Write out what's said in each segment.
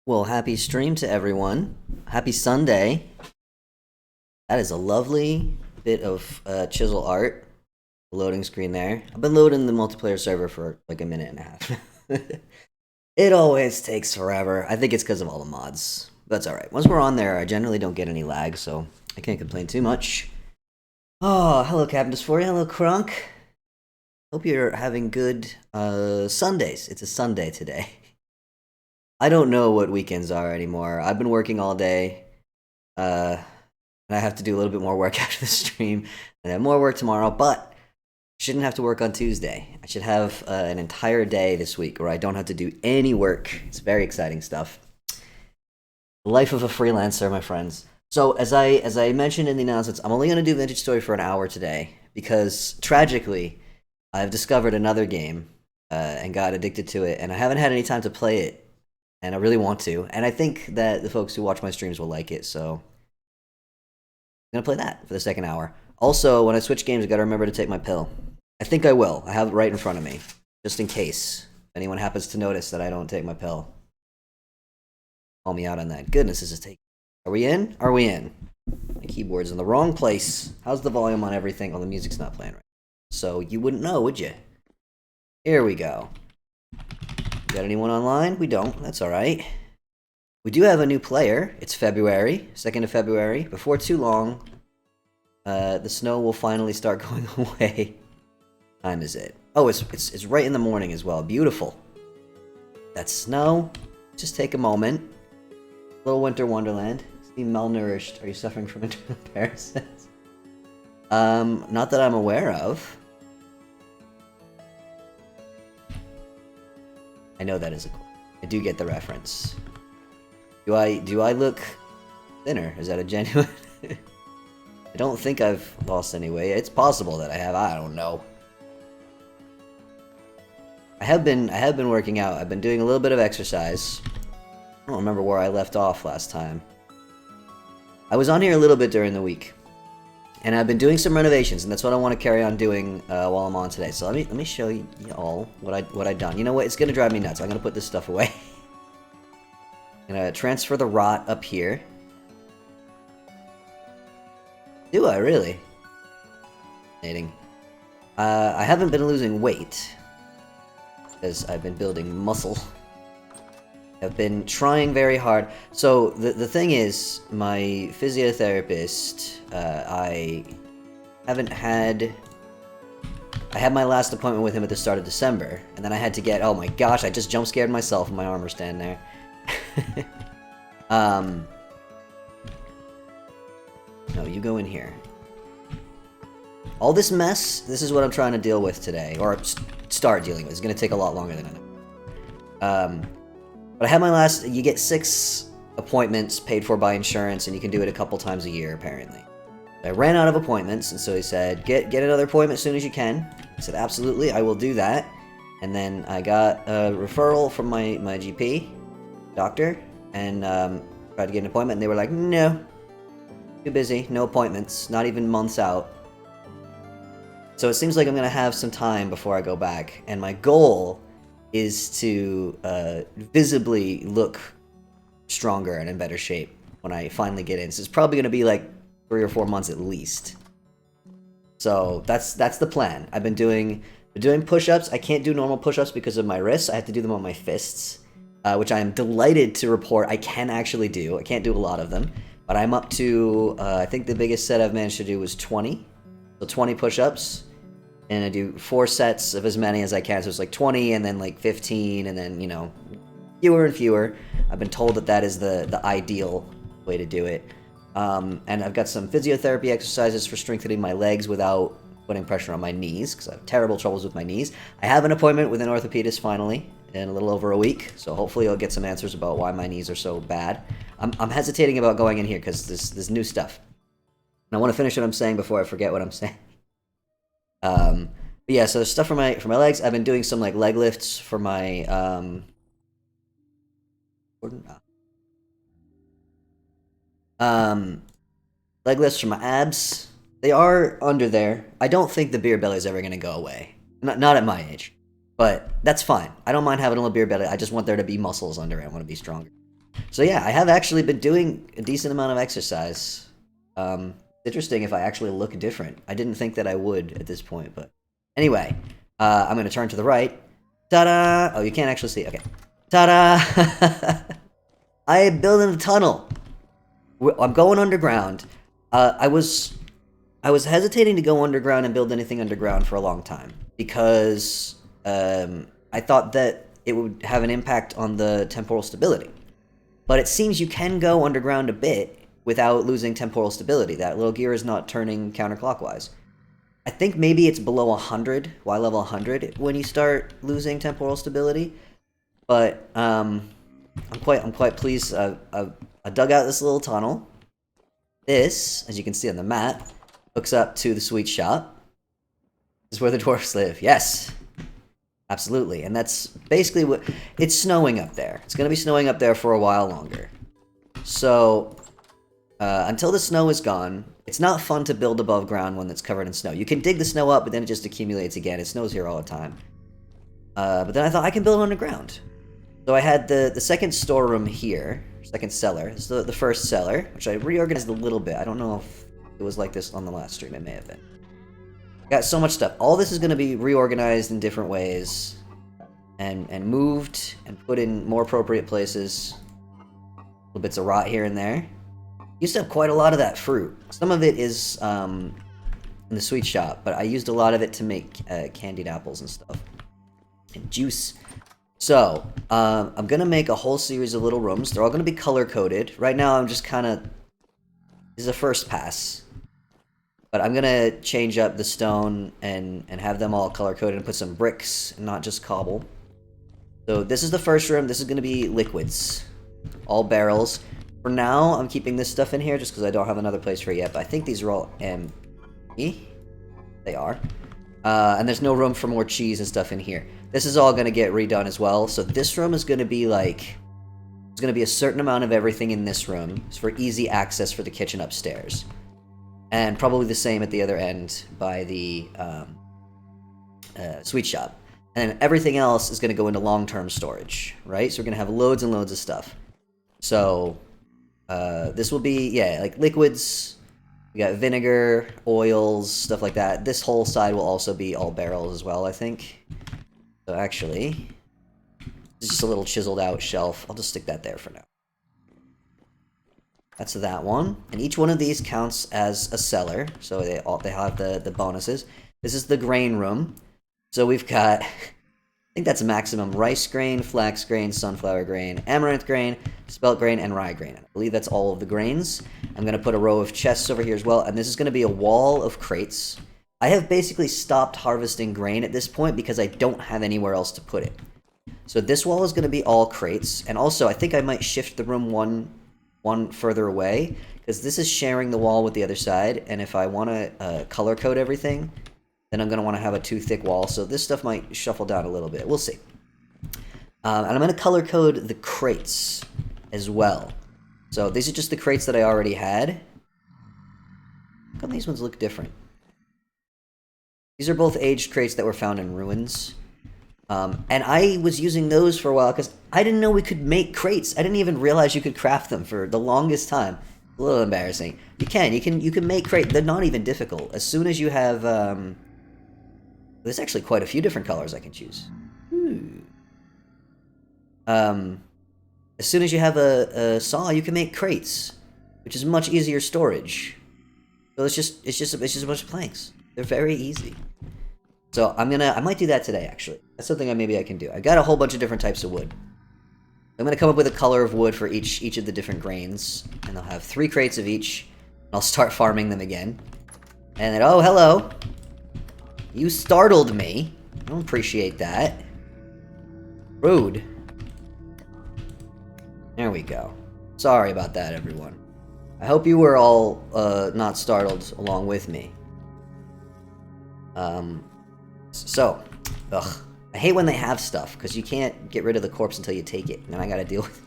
Well, happy stream to everyone. Happy Sunday. That is a lovely bit of chisel art. Loading screen there. I've been loading the multiplayer server for like a minute and a half. It always takes forever. I think it's because of all the mods. That's alright. Once we're on there, I generally don't get any lag, so I can't complain too much. Oh, hello, Captain Dysphoria. Hello, Crunk. Hope you're having good Sundays. It's a Sunday today. I don't know what weekends are anymore. I've been working all day. And I have to do a little bit more work after the stream. And I have more work tomorrow, but shouldn't have to work on Tuesday. I should have an entire day this week where I don't have to do any work. It's very exciting stuff. The life of a freelancer, my friends. So as I mentioned in the announcements, I'm only going to do Vintage Story for an hour today because tragically, I've discovered another game and got addicted to it, and I haven't had any time to play it, and I really want to. And I think that the folks who watch my streams will like it, so I'm going to play that for the second hour. Also, when I switch games, I got to remember to take my pill. I think I will. I have it right in front of me, just in case if anyone happens to notice that I don't take my pill. Call me out on that. Goodness, this is taking. Are we in? Are we in? My keyboard's in the wrong place. How's the volume on everything? Oh, the music's not playing right. So you wouldn't know, would you? Here we go. Got anyone online? We don't. That's all right. We do have a new player. It's February, 2nd of February. Before too long, the snow will finally start going away. What time is it? Oh, it's right in the morning as well. Beautiful. That snow. Just take a moment. Little winter wonderland. Seem malnourished. Are you suffering from internal parasites? Not that I'm aware of. I know that is a. I do get the reference. Do I look thinner? Is that a genuine? I don't think I've lost any weight. It's possible that I have. I don't know. I have been working out. I've been doing a little bit of exercise. I don't remember where I left off last time. I was on here a little bit during the week, and I've been doing some renovations, and that's what I want to carry on doing while I'm on today. So let me show you all what I've done. You know what? It's gonna drive me nuts. I'm gonna put this stuff away. I'm gonna transfer the rot up here. Do I really? Fascinating. I haven't been losing weight because I've been building muscle. I've been trying very hard. So the thing is, my physiotherapist, I had my last appointment with him at the start of December, and then I had to get, oh my gosh, I just jump scared myself and my armor stand there. No, you go in here. All this mess, this is what I'm trying to deal with today, or start dealing with. It's going to take a lot longer than I know. But I had my last, you get 6 appointments paid for by insurance, and you can do it a couple times a year, apparently. I ran out of appointments, and so he said, get another appointment as soon as you can. I said, absolutely, I will do that. And then I got a referral from my GP, doctor, and tried to get an appointment, and they were like, no, too busy, no appointments, not even months out. So it seems like I'm going to have some time before I go back, and my goal is to visibly look stronger and in better shape when I finally get in. So it's probably going to be like 3 or 4 months at least. So that's the plan. I've been doing push-ups. I can't do normal push-ups because of my wrists. I have to do them on my fists, which I am delighted to report I can actually do. I can't do a lot of them, but I'm up to, I think the biggest set I've managed to do was 20. So 20 push-ups. And I do 4 sets of as many as I can, so it's like 20, and then like 15, and then, you know, fewer and fewer. I've been told that is the ideal way to do it. And I've got some physiotherapy exercises for strengthening my legs without putting pressure on my knees, because I have terrible troubles with my knees. I have an appointment with an orthopedist finally, in a little over a week, so hopefully I'll get some answers about why my knees are so bad. I'm hesitating about going in here, because there's new stuff. And I want to finish what I'm saying before I forget what I'm saying. But yeah, so there's stuff for my legs. I've been doing some like leg lifts for my leg lifts for my abs. They are under there. I don't think the beer belly is ever gonna go away. Not at my age, but that's fine. I don't mind having a little beer belly. I just want there to be muscles under it. I want to be stronger. So yeah, I have actually been doing a decent amount of exercise. Interesting if I actually look different. I didn't think that I would at this point, but anyway, I'm gonna turn to the right. Ta-da! Oh, you can't actually see. Okay. Ta-da! I am building a tunnel. I'm going underground. I was hesitating to go underground and build anything underground for a long time because I thought that it would have an impact on the temporal stability. But it seems you can go underground a bit without losing temporal stability. That little gear is not turning counterclockwise. I think maybe it's below 100, Y level 100, when you start losing temporal stability. But I'm quite pleased. I dug out this little tunnel. This, as you can see on the map, hooks up to the sweet shop. This is where the dwarfs live. Yes, absolutely. And that's basically what... It's snowing up there. It's going to be snowing up there for a while longer. So, until the snow is gone, it's not fun to build above ground when it's covered in snow. You can dig the snow up, but then it just accumulates again. It snows here all the time. But then I thought I can build underground. So I had the second storeroom here, second cellar. This is the first cellar, which I reorganized a little bit. I don't know if it was like this on the last stream. It may have been. Got so much stuff. All this is going to be reorganized in different ways and moved and put in more appropriate places. Little bits of rot here and there. Used to have quite a lot of that fruit. Some of it is in the sweet shop, but I used a lot of it to make candied apples and stuff. And juice. So, I'm going to make a whole series of little rooms. They're all going to be color-coded. Right now, I'm just kind of... This is a first pass. But I'm going to change up the stone and have them all color-coded and put some bricks, and not just cobble. So, this is the first room. This is going to be liquids. All barrels. For now, I'm keeping this stuff in here just because I don't have another place for it yet. But I think these are all empty. They are. And there's no room for more cheese and stuff in here. This is all going to get redone as well. So this room is going to be like... There's going to be a certain amount of everything in this room. It's for easy access for the kitchen upstairs. And probably the same at the other end by the sweet shop. And then everything else is going to go into long-term storage, right? So we're going to have loads and loads of stuff. So this will be, yeah, like liquids... We got vinegar, oils, stuff like that. This whole side will also be all barrels as well, I think. So actually, it's just a little chiseled out shelf. I'll just stick that there for now. That's that one. And each one of these counts as a cellar. So they have the bonuses. This is the grain room. So we've got... I think that's maximum rice grain, flax grain, sunflower grain, amaranth grain, spelt grain, and rye grain. I believe that's all of the grains. I'm going to put a row of chests over here as well, and this is going to be a wall of crates. I have basically stopped harvesting grain at this point because I don't have anywhere else to put it. So this wall is going to be all crates, and also I think I might shift the room one further away, because this is sharing the wall with the other side, and if I want to color code everything... then I'm going to want to have a too thick wall, so this stuff might shuffle down a little bit. We'll see. And I'm going to color code the crates as well. So these are just the crates that I already had. How come these ones look different? These are both aged crates that were found in ruins. And I was using those for a while because I didn't know we could make crates. I didn't even realize you could craft them for the longest time. A little embarrassing. You can make crates. They're not even difficult. As soon as you have... There's actually quite a few different colors I can choose. As soon as you have a saw, you can make crates, which is much easier storage. So it's just a bunch of planks. They're very easy. So I might do that today actually. That's something maybe I can do. I got a whole bunch of different types of wood. I'm gonna come up with a color of wood for each of the different grains, and I'll have 3 crates of each. And I'll start farming them again. And then, oh hello. You startled me. I don't appreciate that. Rude. There we go. Sorry about that, everyone. I hope you were all not startled along with me. So, I hate when they have stuff, because you can't get rid of the corpse until you take it. And then I gotta deal with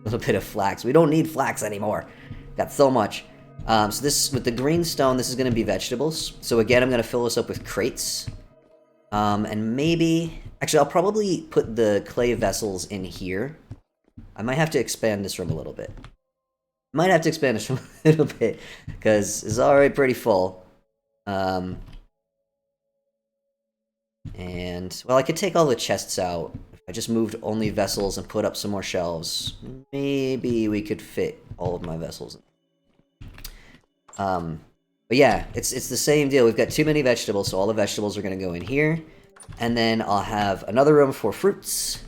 a little bit of flax. We don't need flax anymore. Got so much. So this, with the green stone, this is going to be vegetables. So again, I'm going to fill this up with crates. And maybe... Actually, I'll probably put the clay vessels in here. I might have to expand this room a little bit. Might have to expand this room a little bit because it's already pretty full. And well, I could take all the chests out. If I just moved only vessels and put up some more shelves, maybe we could fit all of my vessels. But yeah, it's the same deal. We've got too many vegetables, so all the vegetables are going to go in here. And then I'll have another room for fruits.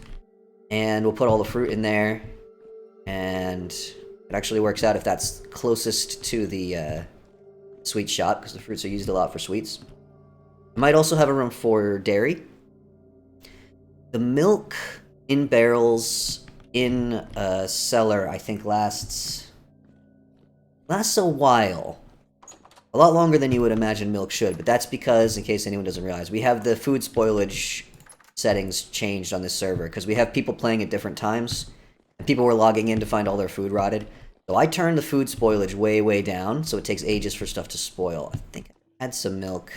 And we'll put all the fruit in there. And it actually works out if that's closest to the sweet shop, because the fruits are used a lot for sweets. I might also have a room for dairy. The milk in barrels in a cellar, I think, lasts a while. A lot longer than you would imagine milk should, but that's because, in case anyone doesn't realize, we have the food spoilage settings changed on this server, because we have people playing at different times, and people were logging in to find all their food rotted. So I turned the food spoilage way, way down, so it takes ages for stuff to spoil. I think I had some milk.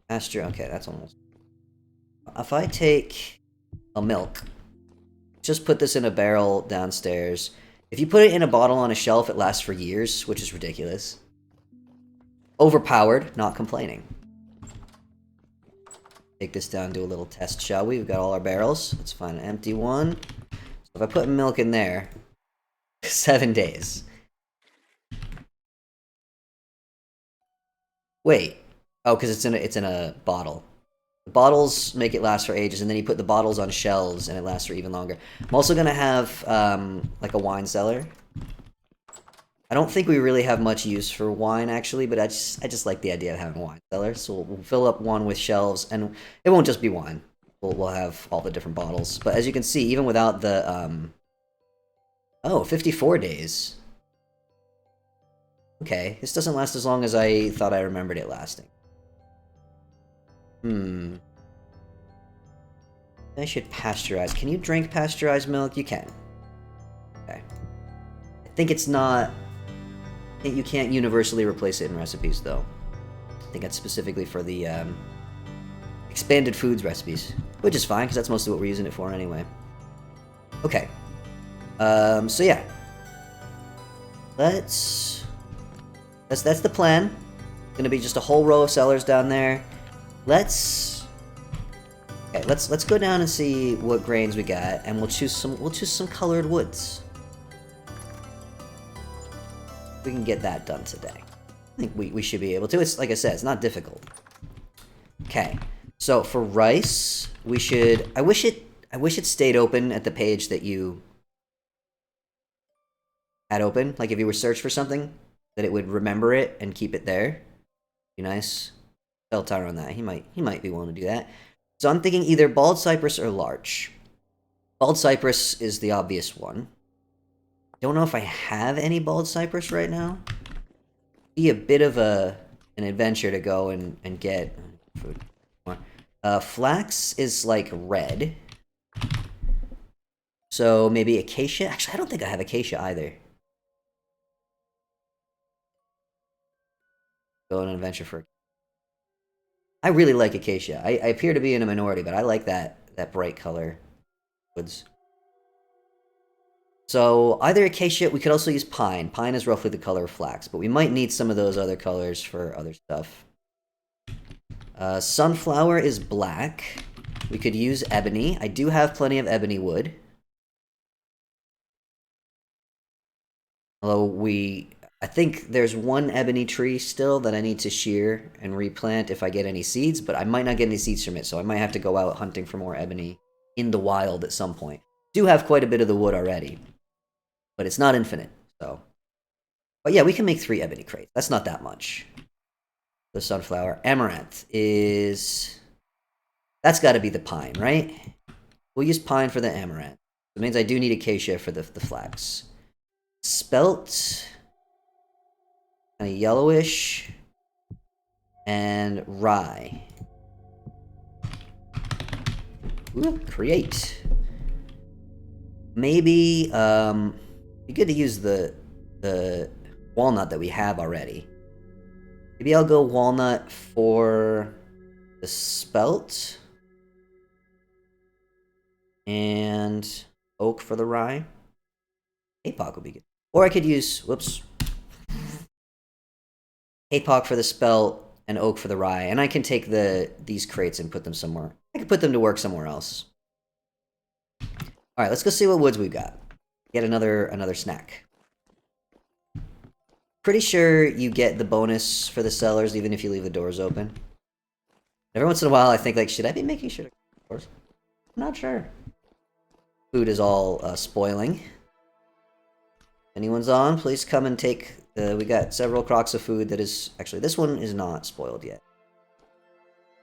Pasture, okay, that's almost... If I take a milk, just put this in a barrel downstairs... If you put it in a bottle on a shelf, it lasts for years, which is ridiculous. Overpowered, not complaining. Take this down, do a little test, shall we? We've got all our barrels. Let's find an empty one. So if I put milk in there, 7 days. Wait. Oh, because it's in a bottle. The bottles make it last for ages, and then you put the bottles on shelves, and it lasts for even longer. I'm also gonna have like a wine cellar. I don't think we really have much use for wine, actually, but I just like the idea of having a wine cellar. So we'll fill up one with shelves, and it won't just be wine. We'll have all the different bottles. But as you can see, even without the oh, 54 days. Okay, this doesn't last as long as I thought I remembered it lasting. I should pasteurize. Can you drink pasteurized milk? You can. Okay. I think it's not... I think you can't universally replace it in recipes, though. I think that's specifically for the expanded foods recipes. Which is fine, because that's mostly what we're using it for anyway. Okay. So yeah. That's the plan. Gonna be just a whole row of cellars down there. Let's go down and see what grains we got, and we'll choose some colored woods. We can get that done today. I think we should be able to. It's like I said, it's not difficult. Okay. So for rice, we should I wish it stayed open at the page that you had open. Like if you were searched for something, that it would remember it and keep it there. Be nice. Tell Tyler on that. He might be willing to do that. So I'm thinking either bald cypress or larch. Bald cypress is the obvious one. Don't know if I have any bald cypress right now. Be a bit of an adventure to go and get food. Flax is like red. So maybe acacia? Actually, I don't think I have acacia either. Go on an adventure for... I really like acacia. I appear to be in a minority, but I like that bright color woods. So either acacia, we could also use pine. Pine is roughly the color of flax, but we might need some of those other colors for other stuff. Sunflower is black. We could use ebony. I do have plenty of ebony wood. Although I think there's one ebony tree still that I need to shear and replant if I get any seeds, but I might not get any seeds from it, so I might have to go out hunting for more ebony in the wild at some point. Do have quite a bit of the wood already, but it's not infinite, so... But yeah, we can make 3 ebony crates. That's not that much. The sunflower. Amaranth is... That's got to be the pine, right? We'll use pine for the amaranth. It means I do need acacia for the flax. Spelt... kind of yellowish, and rye. Ooh, create. Maybe be good to use the walnut that we have already. Maybe I'll go walnut for the spelt. And oak for the rye. APOC would be good. Or I could use, whoops, APOC for the spelt and oak for the rye. And I can take these crates and put them somewhere. I could put them to work somewhere else. All right, let's go see what woods we've got. Get another snack. Pretty sure you get the bonus for the cellars even if you leave the doors open. Every once in a while, I think, like, should I be making sure to close the doors? I'm not sure. Food is all spoiling. Anyone's on? Please come and take. We got several crocks of food that is actually, this one is not spoiled yet.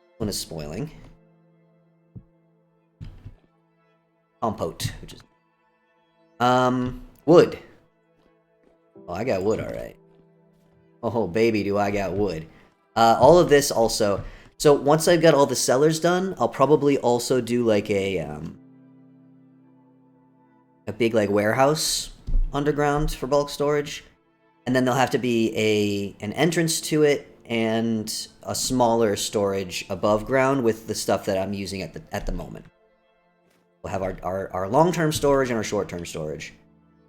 This one is spoiling. Compote, which is wood. Oh, I got wood, all right. Oh baby, do I got wood. All of this also. So once I've got all the cellars done, I'll probably also do like a big like warehouse underground for bulk storage, and then there'll have to be an entrance to it and a smaller storage above ground with the stuff that I'm using at the moment. We'll have our long-term storage and our short-term storage.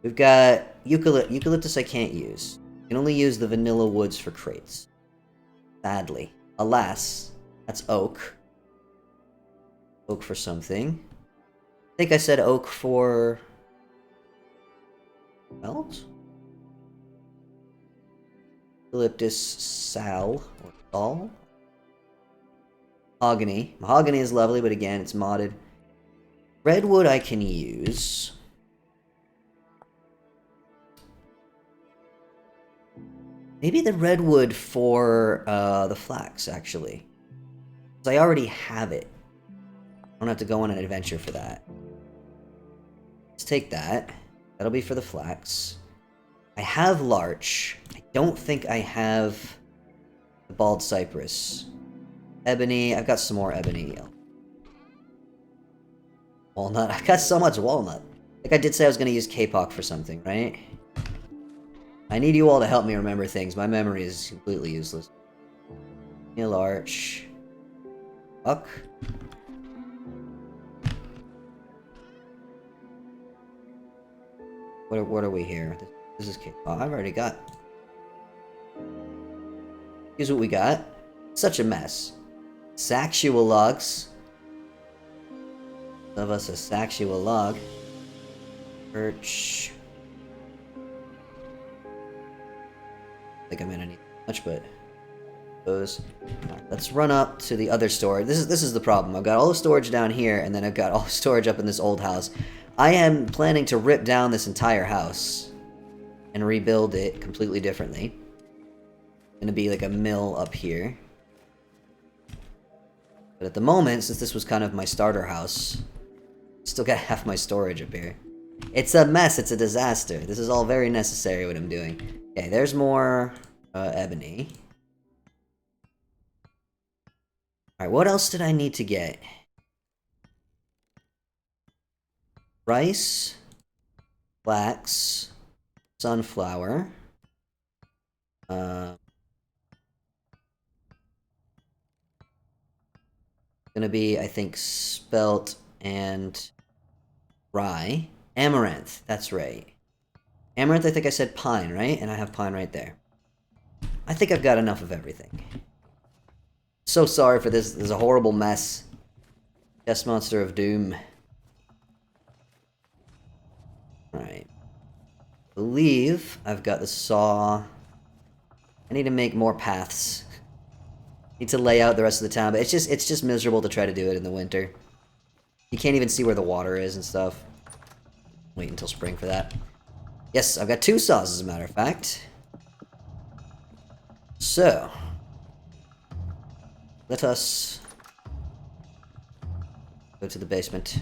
We've got eucalyptus I can't use. I can only use the vanilla woods for crates. Sadly. Alas, that's oak. Oak for something. I think I said oak for Melt? Eucalyptus sal or sal. Mahogany. Mahogany is lovely, but again, it's modded. Redwood I can use. Maybe the redwood for the flax, actually. Because I already have it. I don't have to go on an adventure for that. Let's take that. That'll be for the flax. I have larch. I don't think I have the bald cypress. Ebony. I've got some more ebony. Walnut. I've got so much walnut. Like I did say I was going to use Kapok for something, right? I need you all to help me remember things. My memory is completely useless. Larch. Buck. What are we here? This is Kapok. Oh, I've already got. Here's what we got. Such a mess. Sexual logs. Of us a sexual log. Birch. I think I'm gonna need much, but those. Right, let's run up to the other storage. This is the problem. I've got all the storage down here, and then I've got all the storage up in this old house. I am planning to rip down this entire house and rebuild it completely differently. Gonna be like a mill up here. But at the moment, since this was kind of my starter house, still got half my storage up here. It's a mess. It's a disaster. This is all very necessary what I'm doing. Okay, there's more ebony. Alright, what else did I need to get? Rice, flax, sunflower. Gonna be, I think, spelt and rye. Amaranth, that's right. Amaranth, I think I said pine, right? And I have pine right there. I think I've got enough of everything. So sorry for this. This is a horrible mess. Chest monster of doom. Alright. I believe I've got the saw. I need to make more paths. Need to lay out the rest of the town, but it's just miserable to try to do it in the winter. You can't even see where the water is and stuff. Wait until spring for that. Yes, I've got 2 saws as a matter of fact. So, let us go to the basement.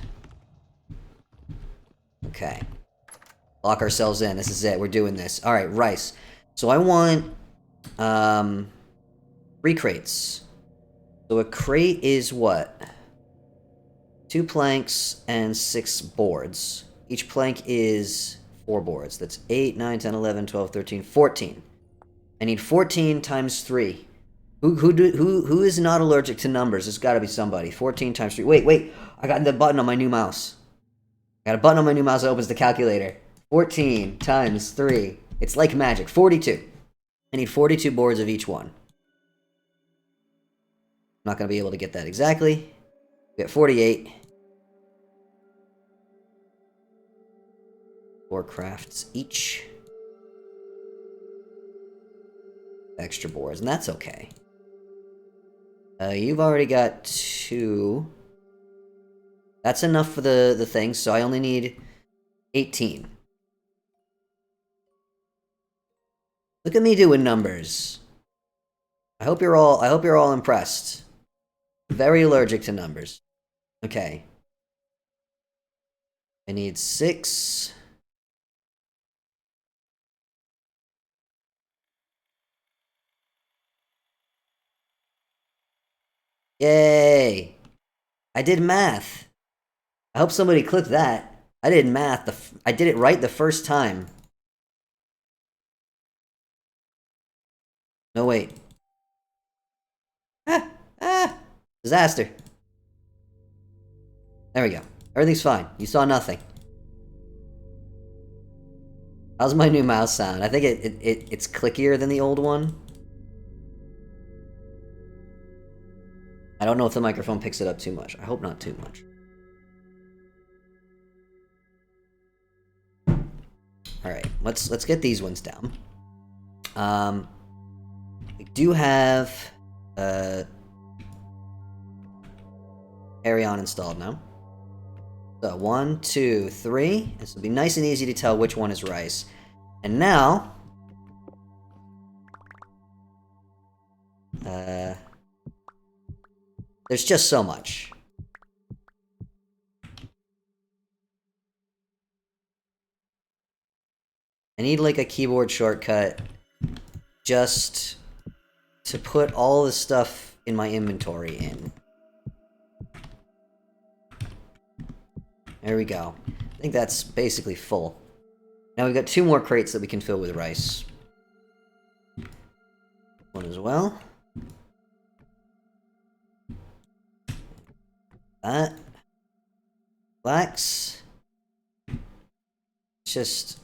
Okay. Lock ourselves in. This is it. We're doing this. Alright, rice. So I want 3 crates. So a crate is what? 2 planks and 6 boards. Each plank is 4 boards. That's 8, 9, 10, 11, 12, 13, 14. I need 14 times 3. Who is not allergic to numbers? It's got to be somebody. 14 times 3. Wait. I got the button on my new mouse. Got a button on my new mouse that opens the calculator. 14 times 3. It's like magic. 42. I need 42 boards of each one. I'm not going to be able to get that exactly. We got 48. 4 crafts each. Extra boards, and that's okay. You've already got 2. That's enough for the thing, so I only need 18. Look at me doing numbers. I hope you're all impressed. Very allergic to numbers. Okay. I need 6. Yay! I did math. I hope somebody clicked that. I did math. I did it right the first time. No, wait. Disaster. There we go. Everything's fine. You saw nothing. How's my new mouse sound? I think it's clickier than the old one. I don't know if the microphone picks it up too much. I hope not too much. Alright, let's get these ones down. We do have Carry On installed now. So 1, 2, 3. This will be nice and easy to tell which one is rice. And now there's just so much. I need like a keyboard shortcut just to put all the stuff in my inventory in. There we go. I think that's basically full. Now we've got 2 more crates that we can fill with rice. One as well. That. Flax. Just...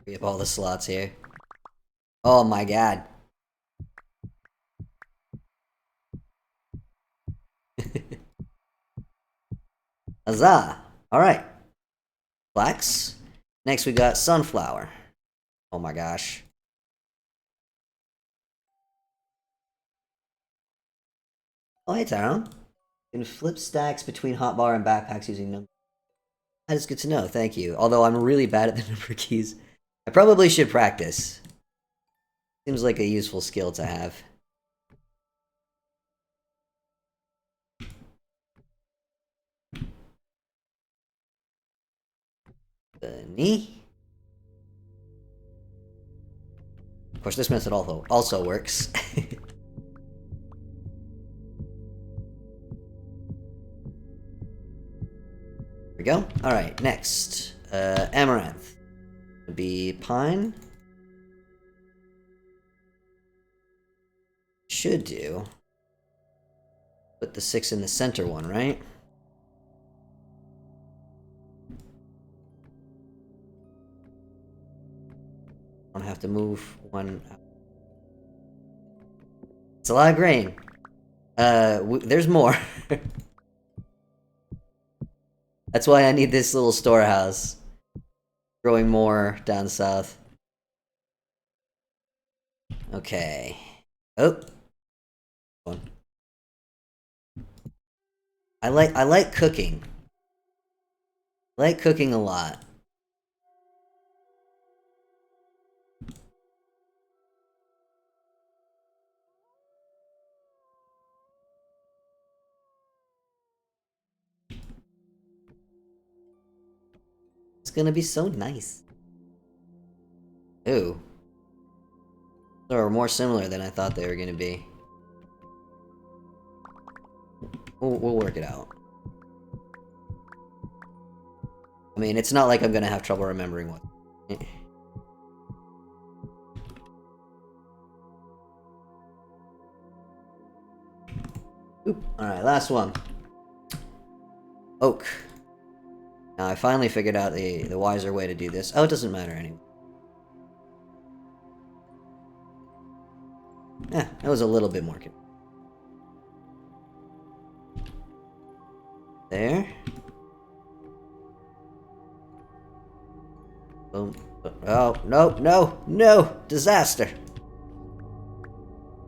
free up all the slots here. Oh my god. Huzzah! Alright. Flax. Next we got sunflower. Oh my gosh. Oh hey Tyrone. You can flip stacks between hotbar and backpacks using numbers. That is good to know, thank you. Although I'm really bad at the number keys. I probably should practice. Seems like a useful skill to have. Bunny. Of course, this method also works. There we go. Alright, next. Amaranth. Would be pine. Should do. Put the 6 in the center one, right? Don't have to move one out. It's a lot of grain. There's more. That's why I need this little storehouse. Growing more down south. Okay. Oh. One. I like cooking. I like cooking a lot. It's gonna be so nice. Ooh. They're more similar than I thought they were gonna be. We'll work it out. I mean, it's not like I'm gonna have trouble remembering what. Oop. Alright, last one. Oak. Now I finally figured out the wiser way to do this. Oh, it doesn't matter anyway. Yeah, that was a little bit more convenient. There. Boom. Oh, no, no, no! Disaster!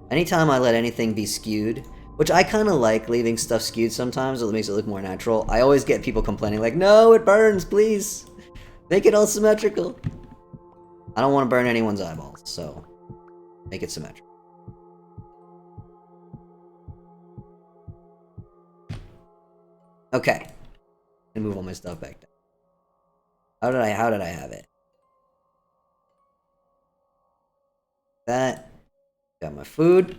Anytime I let anything be skewed, which I kind of like leaving stuff skewed sometimes, it makes it look more natural, I always get people complaining like, no, it burns, please! Make it all symmetrical! I don't want to burn anyone's eyeballs, so make it symmetrical. Okay. And move all my stuff back down. How did I have it? That. Got my food.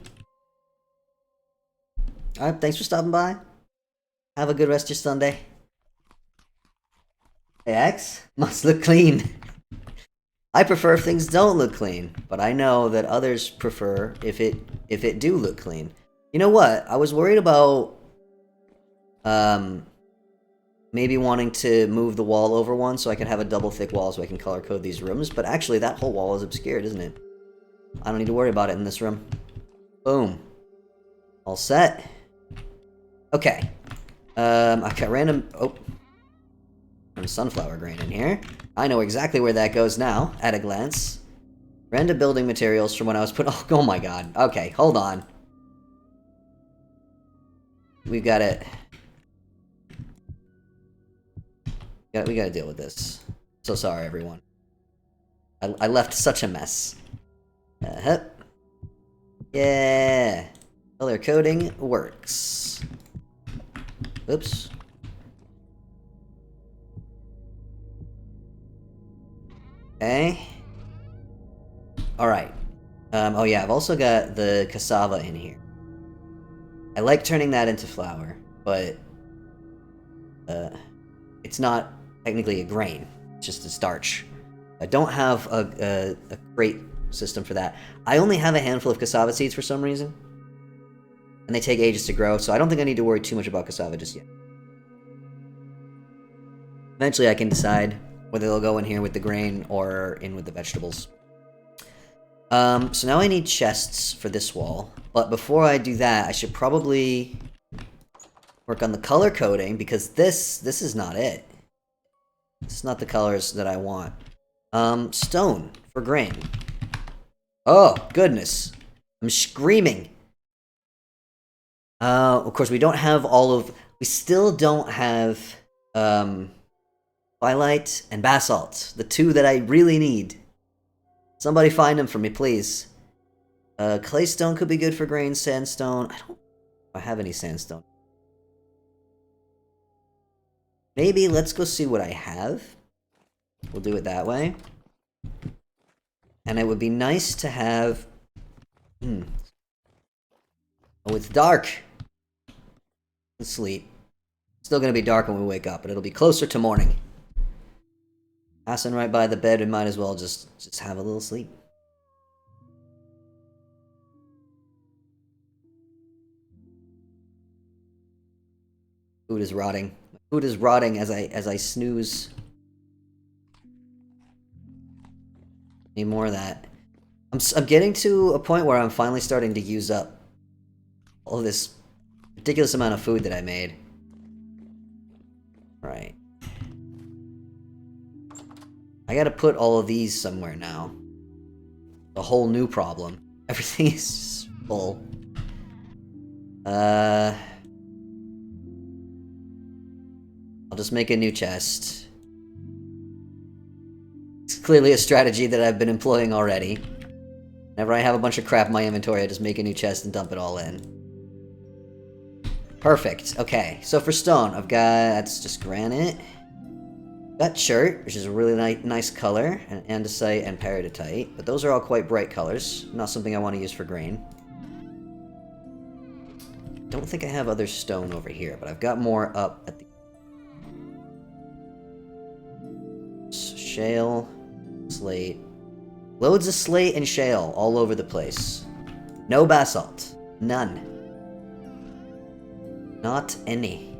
Alright, thanks for stopping by. Have a good rest of your Sunday. Hey X, must look clean. I prefer if things don't look clean, but I know that others prefer if it do look clean. You know what? I was worried about maybe wanting to move the wall over one so I can have a double thick wall so I can color code these rooms, but actually that whole wall is obscured, isn't it? I don't need to worry about it in this room. Boom. All set. Okay. I've got random sunflower grain in here. I know exactly where that goes now, at a glance. Random building materials from when I was put. Oh my god. Okay, hold on. We've got it. We gotta deal with this. So sorry, everyone. I left such a mess. Yeah. Color coding works. Oops. Okay. Alright. Oh yeah, I've also got the cassava in here. I like turning that into flour, but it's not technically a grain. It's just a starch. I don't have a great system for that. I only have a handful of cassava seeds for some reason. And they take ages to grow, so I don't think I need to worry too much about cassava just yet. Eventually I can decide whether they'll go in here with the grain or in with the vegetables. So now I need chests for this wall. But before I do that, I should probably work on the color coding, because this is not it. It's not the colors that I want. Stone for grain. Oh, goodness. I'm screaming. Of course, we don't have all of... We still don't have, Twilight and Basalt. The two that I really need. Somebody find them for me, please. Claystone could be good for grain. Sandstone. I don't know if I have any sandstone. Maybe let's go see what I have. We'll do it that way. And it would be nice to have... Oh, it's dark. Let's sleep. Still gonna be dark when we wake up, but it'll be closer to morning. Passing right by the bed, we might as well just have a little sleep. Food is rotting. Food is rotting as I snooze. Need more of that. I'm getting to a point where I'm finally starting to use up all this ridiculous amount of food that I made. Right. I gotta put all of these somewhere now. A whole new problem. Everything is full. I'll just make a new chest. It's clearly a strategy that I've been employing already. Whenever I have a bunch of crap in my inventory, I just make a new chest and dump it all in. Perfect. Okay, so for stone, I've got... That's just granite. Got chert, which is a really nice color, and andesite and peridotite, but those are all quite bright colors. Not something I want to use for grain. Don't think I have other stone over here, but I've got more up at the... Shale, slate. Loads of slate and shale all over the place. No basalt. None. Not any.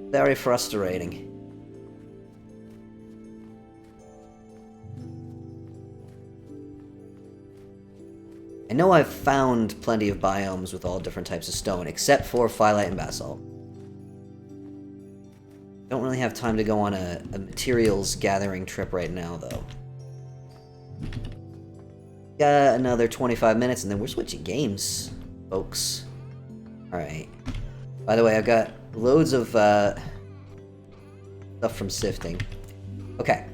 Very frustrating. I know I've found plenty of biomes with all different types of stone, except for phyllite and basalt. Don't really have time to go on a materials gathering trip right now, though. Got another 25 minutes, and then we're switching games, folks. Alright. By the way, I've got loads of stuff from sifting. Okay.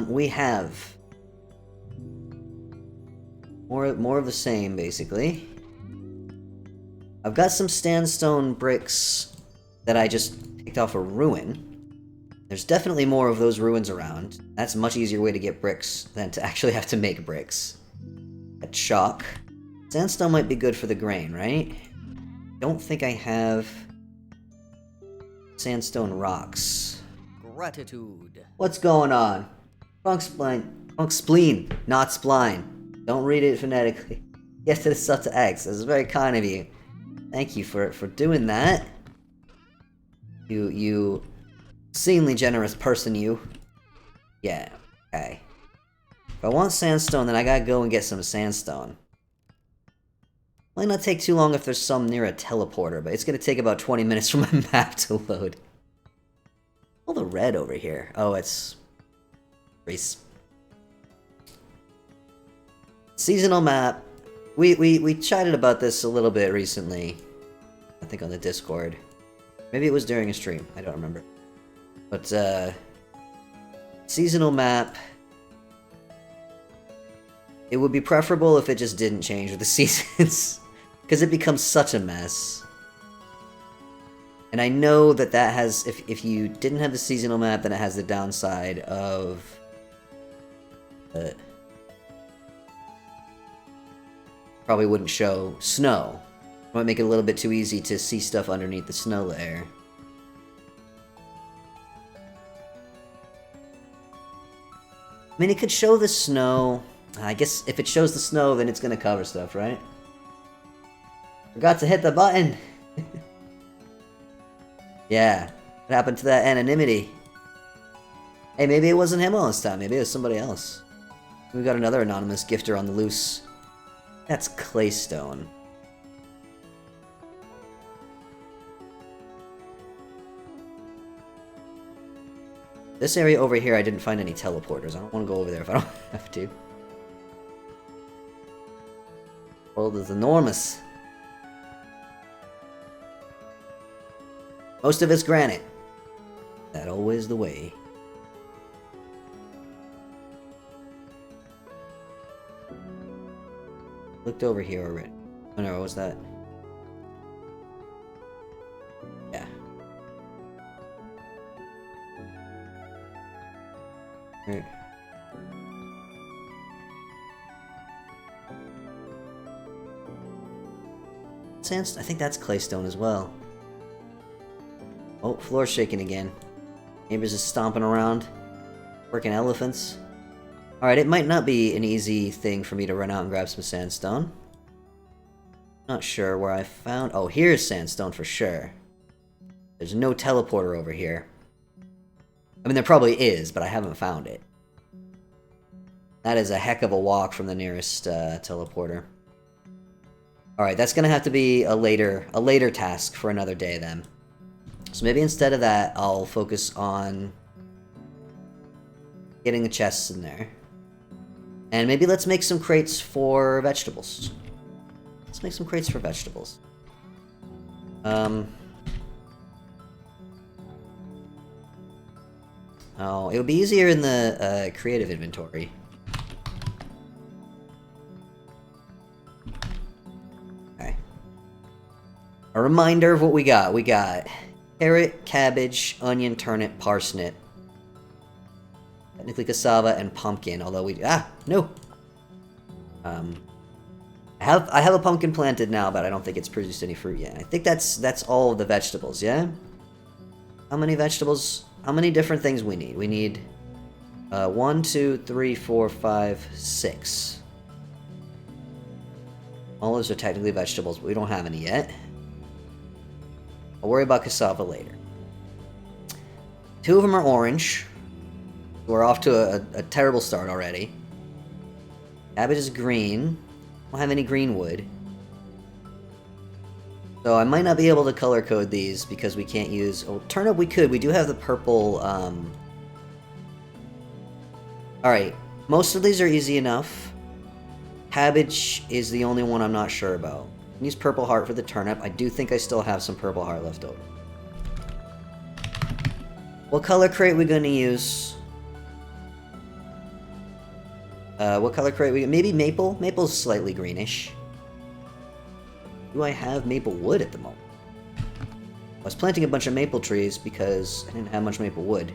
We have more of the same, basically. I've got some sandstone bricks that I just picked off a ruin. There's definitely more of those ruins around. That's a much easier way to get bricks than to actually have to make bricks. A chalk. Sandstone might be good for the grain, right? Don't think I have sandstone rocks. Gratitude. What's going on? Wrong spleen, not spline. Don't read it phonetically. Get to the stuff to X. This is very kind of you. Thank you for doing that. You obscenely generous person, you. Yeah, okay. If I want sandstone, then I gotta go and get some sandstone. Might not take too long if there's some near a teleporter, but it's gonna take about 20 minutes for my map to load. All the red over here. Oh, it's race. Seasonal map. We chatted about this a little bit recently. I think on the Discord. Maybe it was during a stream. I don't remember. But seasonal map. It would be preferable if it just didn't change with the seasons, because it becomes such a mess. And I know that has, if you didn't have the seasonal map, then it has the downside of probably wouldn't show snow. Might make it a little bit too easy to see stuff underneath the snow layer. I mean, it could show the snow. I guess if it shows the snow, then it's gonna cover stuff, right? Forgot to hit the button! Yeah, what happened to that anonymity? Hey, maybe it wasn't him all this time, maybe it was somebody else. We got another anonymous gifter on the loose. That's claystone. This area over here, I didn't find any teleporters. I don't want to go over there if I don't have to. The world is enormous. Most of it's granite. That always the way. Looked over here already. Oh no, what was that? Yeah. Right. Sandstone, I think that's claystone as well. Oh, floor's shaking again. Neighbors is stomping around. Working elephants. Alright, it might not be an easy thing for me to run out and grab some sandstone. Not sure where I found... Oh, here's sandstone for sure. There's no teleporter over here. I mean, there probably is, but I haven't found it. That is a heck of a walk from the nearest teleporter. Alright, that's gonna have to be a later task for another day then. So maybe instead of that, I'll focus on getting the chests in there. And maybe let's make some crates for vegetables. Let's make some crates for vegetables. Oh, it would be easier in the creative inventory. Okay. A reminder of what we got. We got carrot, cabbage, onion, turnip, parsnip. Technically cassava and pumpkin, although we... Ah! No! I have a pumpkin planted now, but I don't think it's produced any fruit yet. I think that's all of the vegetables, yeah? How many vegetables... How many different things we need? We need 1, 2, 3, 4, 5, 6. All those are technically vegetables, but we don't have any yet. I'll worry about cassava later. 2 of them are orange. We're off to a terrible start already. Cabbage is green. Don't have any green wood. So I might not be able to color code these because we can't use... Oh, turnip we could. We do have the purple... Alright. Most of these are easy enough. Cabbage is the only one I'm not sure about. Use purple heart for the turnip. I do think I still have some purple heart left over. What color crate are we going to use? What color crate we... Maybe maple? Maple's slightly greenish. Do I have maple wood at the moment? I was planting a bunch of maple trees because I didn't have much maple wood.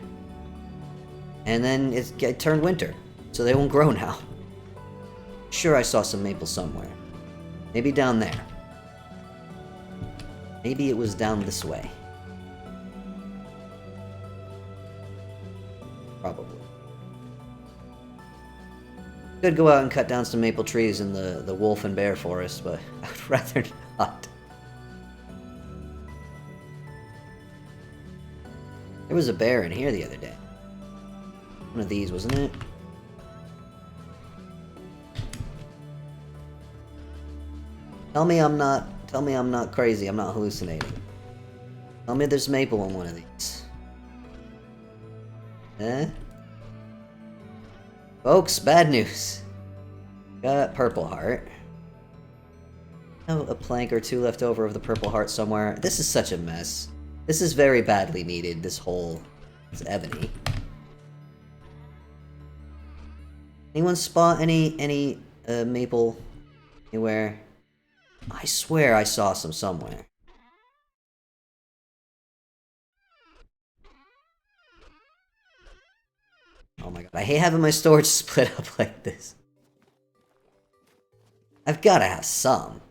And then it turned winter, so they won't grow now. Sure, I saw some maple somewhere. Maybe down there. Maybe it was down this way. Probably. Could go out and cut down some maple trees in the wolf and bear forest, but I would rather not. There was a bear in here the other day. One of these, wasn't it? Tell me I'm not crazy, I'm not hallucinating. Tell me there's maple on one of these. Eh? Folks, bad news. Got purple heart. Oh, a plank or 2 left over of the purple heart somewhere. This is such a mess. This is very badly needed, this whole... It's ebony. Anyone spot any maple anywhere? I swear I saw some somewhere. Oh my god, I hate having my storage split up like this. I've gotta have some.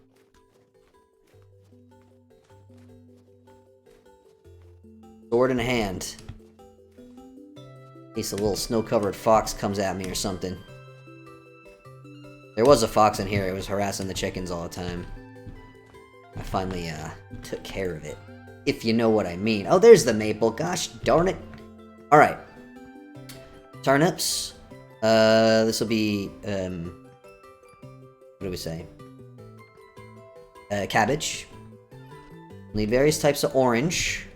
Sword in hand. In case a little snow-covered fox comes at me or something. There was a fox in here, it was harassing the chickens all the time. I finally, took care of it. If you know what I mean. Oh, there's the maple, gosh darn it. Alright. Turnips. This will be, what do we say? Cabbage. Need various types of orange.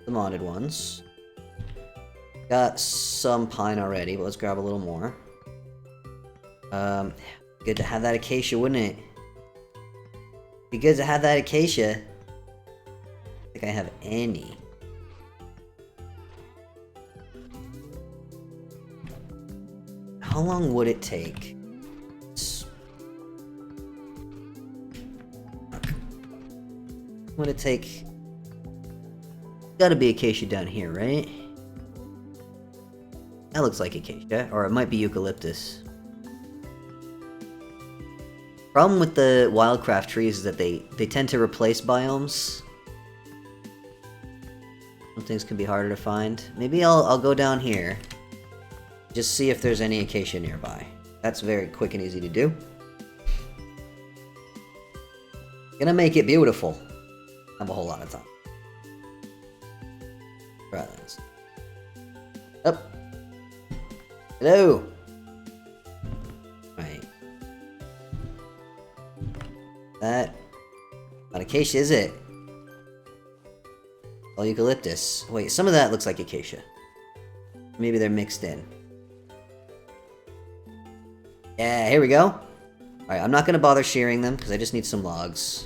The modded ones. Got some pine already, but let's grab a little more. Good to have that acacia, wouldn't it? Be good to have that acacia. I think I have any. How long would it take? Would it take? Gotta be acacia down here, right? That looks like acacia, or it might be eucalyptus. Problem with the wildcraft trees is that they tend to replace biomes. Some things can be harder to find. Maybe I'll go down here. Just see if there's any acacia nearby. That's very quick and easy to do. Gonna make it beautiful. Have a whole lot of time. Try this. Up. Hello. Right. That. Not acacia, is it? Oh, eucalyptus. Wait, some of that looks like acacia. Maybe they're mixed in. Yeah, here we go. Alright, I'm not gonna bother shearing them, because I just need some logs.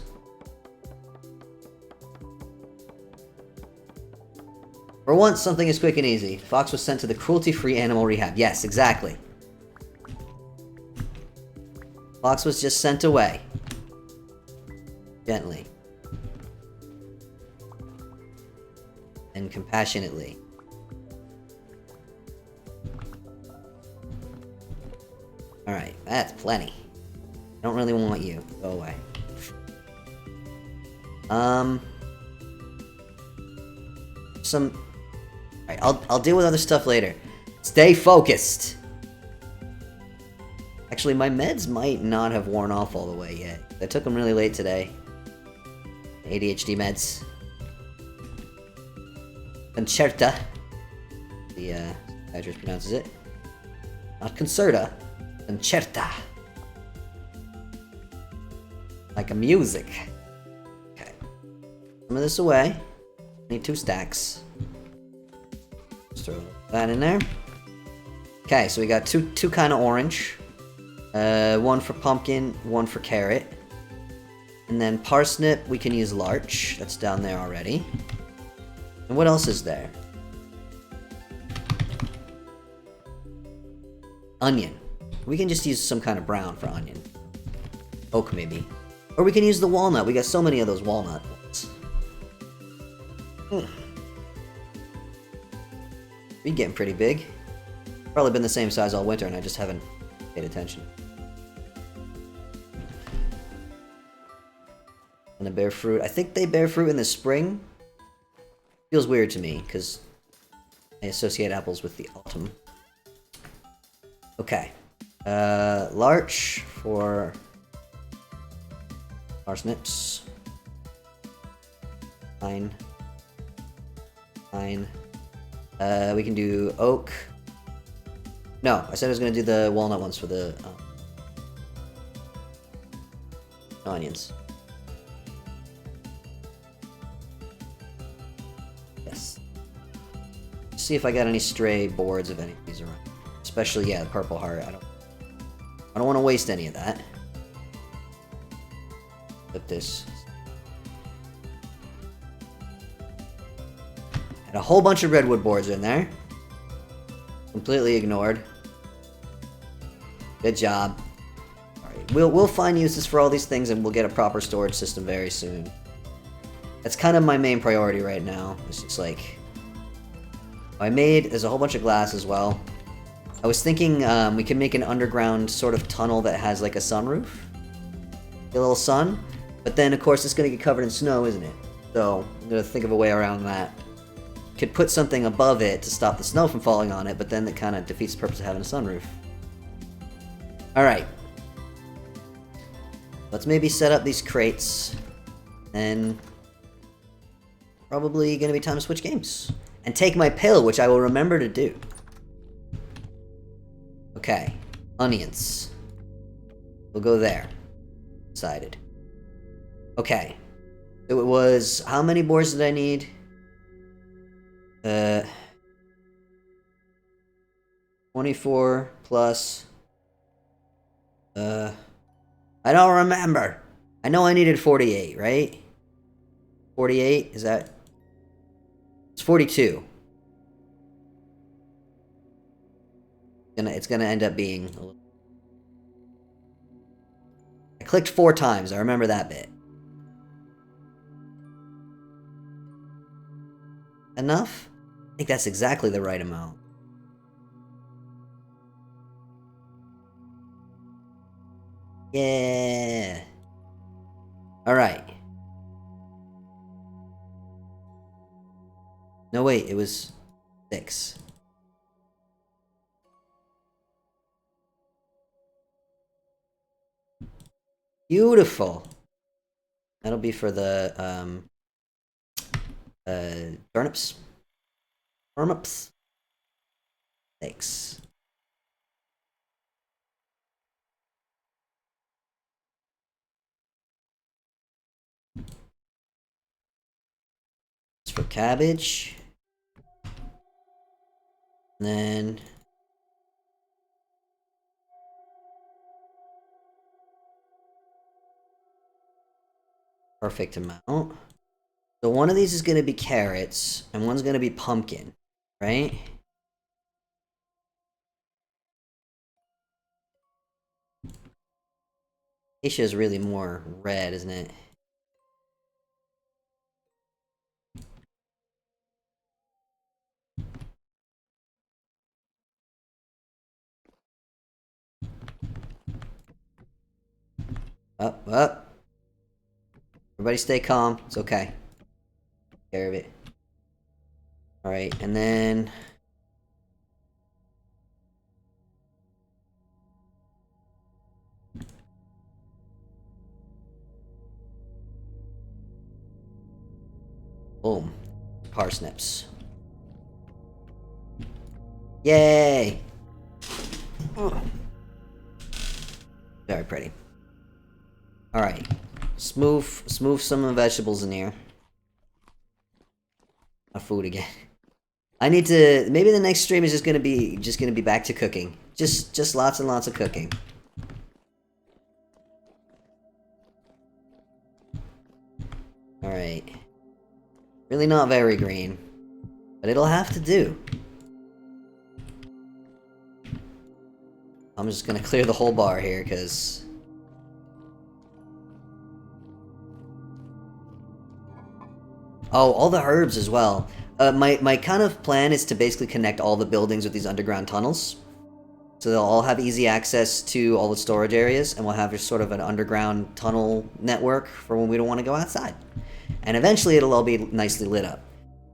For once, something is quick and easy. Fox was sent to the cruelty-free animal rehab. Yes, exactly. Fox was just sent away. Gently. And compassionately. Alright, that's plenty. I don't really want you. Go away. Alright, I'll deal with other stuff later. Stay focused! Actually, my meds might not have worn off all the way yet. I took them really late today. ADHD meds. Concerta. The psychiatrist pronounces it. Not concerta. Concerta. Like a music. Okay. Some of this away. Need 2 stacks. Just throw that in there. Okay, so we got two kind of orange. One for pumpkin, one for carrot. And then parsnip, we can use larch. That's down there already. And what else is there? Onion. We can just use some kind of brown for onion. Oak, maybe. Or we can use the walnut. We got so many of those walnut ones. We getting pretty big. Probably been the same size all winter and I just haven't paid attention. And they bear fruit. I think they bear fruit in the spring. Feels weird to me because I associate apples with the autumn. Okay. Larch for parsnips. Fine. Fine. We can do oak. No, I said I was going to do the walnut ones for the onions. Yes. See if I got any stray boards of any of these around. Especially, yeah, the purple heart. I don't want to waste any of that. Put this. Had a whole bunch of redwood boards in there. Completely ignored. Good job. Alright, we'll find uses for all these things and we'll get a proper storage system very soon. That's kind of my main priority right now. It's just like... there's a whole bunch of glass as well. I was thinking we can make an underground sort of tunnel that has like a sunroof. A little sun. But then of course it's going to get covered in snow, isn't it? So I'm going to think of a way around that. Could put something above it to stop the snow from falling on it, but then it kind of defeats the purpose of having a sunroof. Alright. Let's maybe set up these crates. And probably going to be time to switch games. And take my pill, which I will remember to do. Okay. Onions. We'll go there. Decided. Okay. So it was... How many boards did I need? 24 plus... I don't remember. I know I needed 48, right? 48? Is that... It's 42. It's gonna end up being... a little... I clicked 4 times. I remember that bit. Enough? I think that's exactly the right amount. Yeah. Alright. No, wait, it was 6. Beautiful. That'll be for the, turnips. Turnips. 6. It's for cabbage. And then... perfect amount. So one of these is going to be carrots, and one's going to be pumpkin, right? Acacia is really more red, isn't it? Up, up. Everybody stay calm. It's okay. Take care of it. Alright, and then... Boom. Parsnips. Yay! Oh. Very pretty. Alright. Smooth some of the vegetables in here. Our food again. I need to, maybe the next stream is just gonna be back to cooking. Just lots and lots of cooking. Alright. Really not very green. But it'll have to do. I'm just gonna clear the whole bar here, because... Oh, all the herbs as well. My kind of plan is to basically connect all the buildings with these underground tunnels. So they'll all have easy access to all the storage areas, and we'll have just sort of an underground tunnel network for when we don't want to go outside. And eventually it'll all be nicely lit up.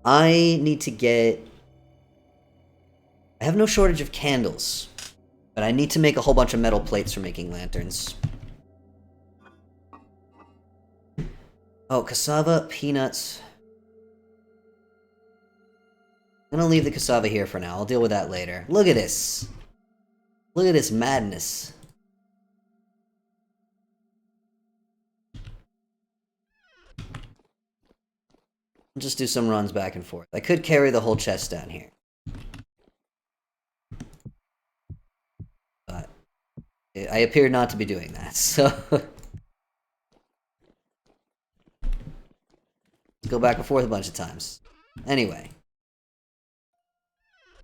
I need to get... I have no shortage of candles, but I need to make a whole bunch of metal plates for making lanterns. Oh, cassava, peanuts... I'm gonna leave the cassava here for now. I'll deal with that later. Look at this! Look at this madness. I'll just do some runs back and forth. I could carry the whole chest down here. But I appear not to be doing that, so... Let's go back and forth a bunch of times. Anyway.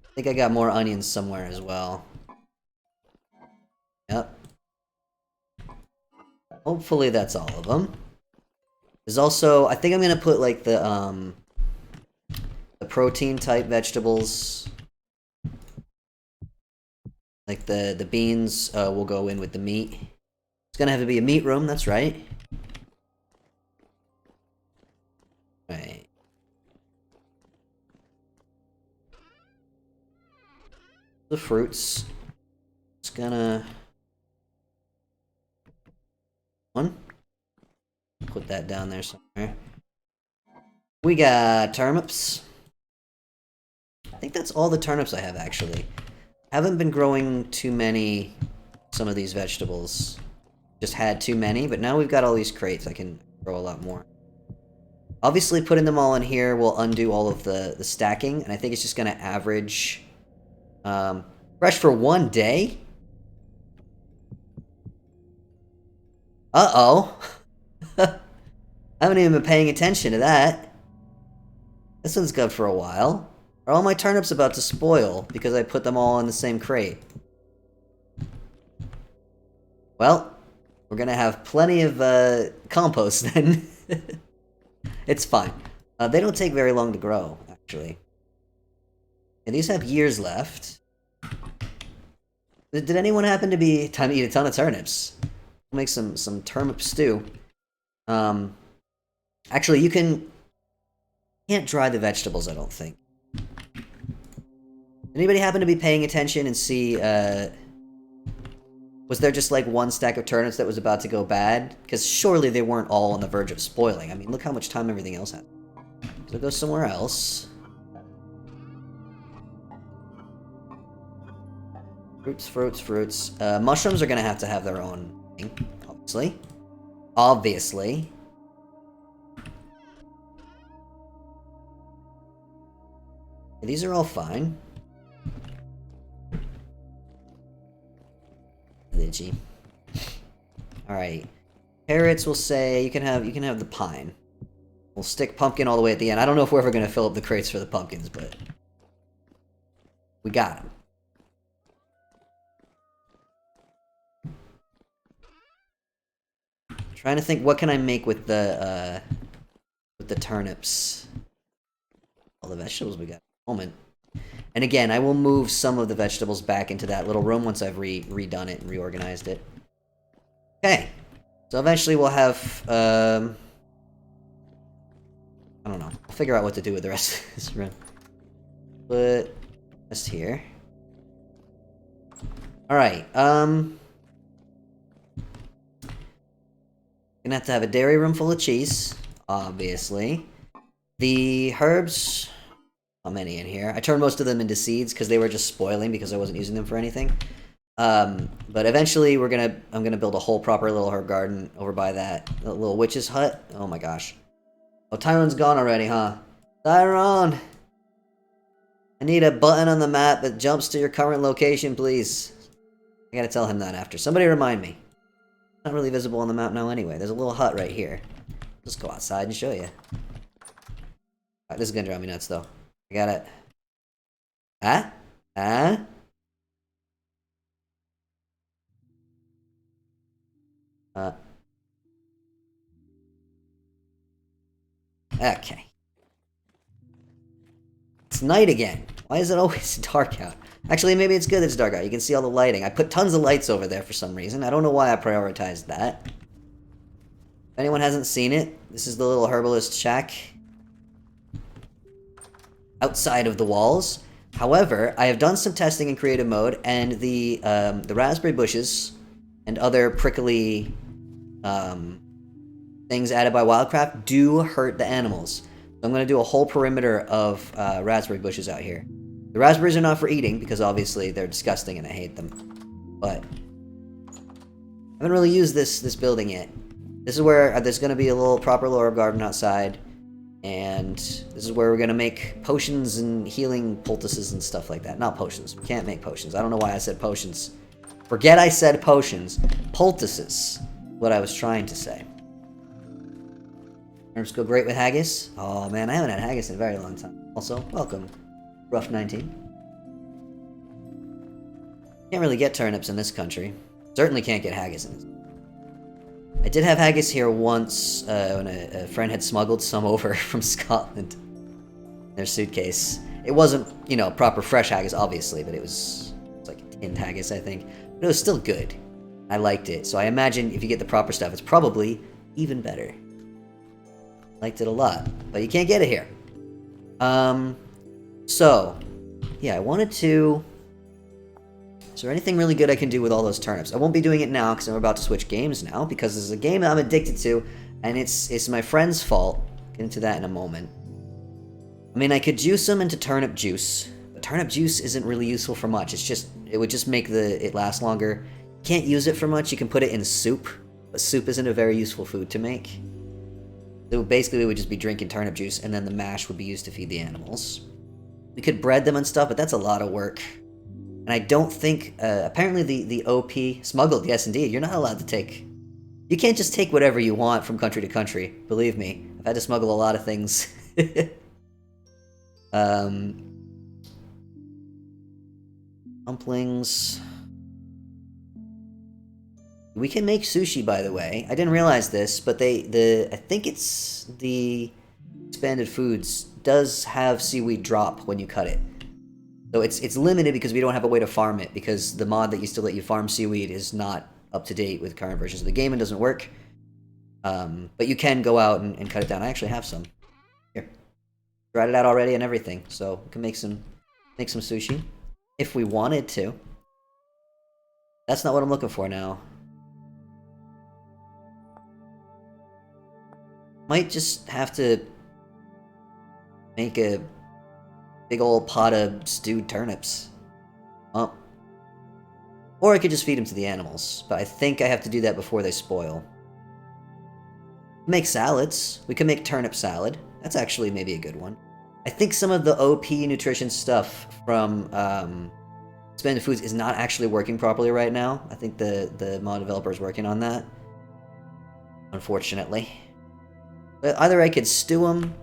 I think I got more onions somewhere as well. Yep. Hopefully that's all of them. There's also, I think I'm gonna put like the protein type vegetables. Like the beans will go in with the meat. It's gonna have to be a meat room, that's right. Right. The fruits. It's gonna... One. Put that down there somewhere. We got turnips. I think that's all the turnips I have, actually. Haven't been growing too many, some of these vegetables. Just had too many, but now we've got all these crates. I can grow a lot more. Obviously, putting them all in here will undo all of the stacking, and I think it's just gonna average... fresh for 1 day? Uh-oh. I haven't even been paying attention to that. This one's good for a while. Are all my turnips about to spoil because I put them all in the same crate? Well, we're gonna have plenty of compost then. It's fine. They don't take very long to grow, actually. And these have years left. Did anyone happen to be time to eat a ton of turnips? We'll make some turnip stew. Actually, you can't dry the vegetables, I don't think. Anybody happen to be paying attention and see, was there just like one stack of turnips that was about to go bad? Because surely they weren't all on the verge of spoiling. I mean, look how much time everything else had. So go somewhere else. Fruits. Mushrooms are gonna have to have their own thing, obviously. Obviously. These are all fine. Lychee. Alright. Carrots, we'll say you can have the pine. We'll stick pumpkin all the way at the end. I don't know if we're ever gonna fill up the crates for the pumpkins, but we got them. Trying to think, what can I make with the turnips? All the vegetables we got at the moment. And again, I will move some of the vegetables back into that little room once I've redone it and reorganized it. Okay. So eventually we'll have, I don't know. I'll figure out what to do with the rest of this room. But, just here. Alright, gonna have to have a dairy room full of cheese, obviously. The herbs, not many in here. I turned most of them into seeds because they were just spoiling because I wasn't using them for anything. But eventually I'm gonna build a whole proper little herb garden over by that little witch's hut. Oh my gosh. Oh, Tyron's gone already, huh? Tyron! I need a button on the map that jumps to your current location, please. I gotta tell him that after. Somebody remind me. Not really visible on the map now anyway. There's a little hut right here. Just go outside and show you. Alright, this is gonna drive me nuts, though. I got it. Huh? Huh? Okay. It's night again. Why is it always dark out? Actually, maybe it's good that it's dark out. You can see all the lighting. I put tons of lights over there for some reason. I don't know why I prioritized that. If anyone hasn't seen it, this is the little herbalist shack outside of the walls. However, I have done some testing in creative mode, and the raspberry bushes and other prickly things added by Wildcraft do hurt the animals. So I'm going to do a whole perimeter of raspberry bushes out here. The raspberries are not for eating, because obviously they're disgusting and I hate them. But I haven't really used this building yet. This is where there's going to be a little proper little herb garden outside. And this is where we're going to make potions and healing poultices and stuff like that. Not potions. We can't make potions. I don't know why I said potions. Forget I said potions. Poultices. What I was trying to say. Herbs go great with haggis. Oh man, I haven't had haggis in a very long time. Also, welcome, Rough19. Can't really get turnips in this country. Certainly can't get haggis in this. I did have haggis here once when a friend had smuggled some over from Scotland in their suitcase. It wasn't, you know, proper fresh haggis, obviously, but it was like a tinned haggis, I think. But it was still good. I liked it. So I imagine if you get the proper stuff, it's probably even better. Liked it a lot, but you can't get it here. So, yeah, I wanted to... Is there anything really good I can do with all those turnips? I won't be doing it now because I'm about to switch games now because this is a game that I'm addicted to, and it's my friend's fault. Get into that in a moment. I mean, I could juice them into turnip juice, but turnip juice isn't really useful for much. It would just make it last longer. You can't use it for much. You can put it in soup, but soup isn't a very useful food to make. So basically, we would just be drinking turnip juice, and then the mash would be used to feed the animals. We could bread them and stuff, but that's a lot of work. And I don't think, apparently the OP, smuggled, yes indeed, you're not allowed to take, you can't just take whatever you want from country to country, believe me. I've had to smuggle a lot of things. Dumplings. We can make sushi, by the way. I didn't realize this, but I think it's the expanded foods does have seaweed drop when you cut it. So it's limited because we don't have a way to farm it, because the mod that used to let you farm seaweed is not up to date with current versions of the game and doesn't work. But you can go out and cut it down. I actually have some. Here. Dried it out already and everything, so we can make some sushi. If we wanted to. That's not what I'm looking for now. Might just have to make a big old pot of stewed turnips. Oh. Or I could just feed them to the animals, but I think I have to do that before they spoil. Make salads. We can make turnip salad. That's actually maybe a good one. I think some of the OP nutrition stuff from Expanded Foods is not actually working properly right now. I think the mod developer is working on that. Unfortunately. But either I could stew them.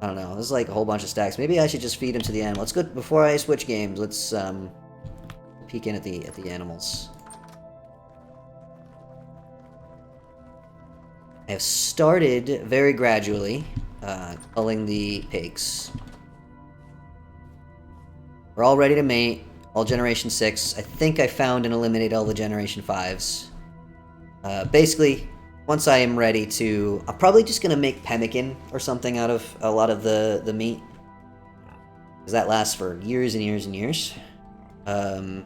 I don't know. There's like a whole bunch of stacks. Maybe I should just feed them to the animal. Let's go before I switch games. Let's peek in at the animals. I have started very gradually culling the pigs. We're all ready to mate. All Generation 6. I think I found and eliminated all the Generation 5s. Basically, once I am ready to... I'm probably just going to make pemmican or something out of a lot of the meat. Because that lasts for years and years and years. Then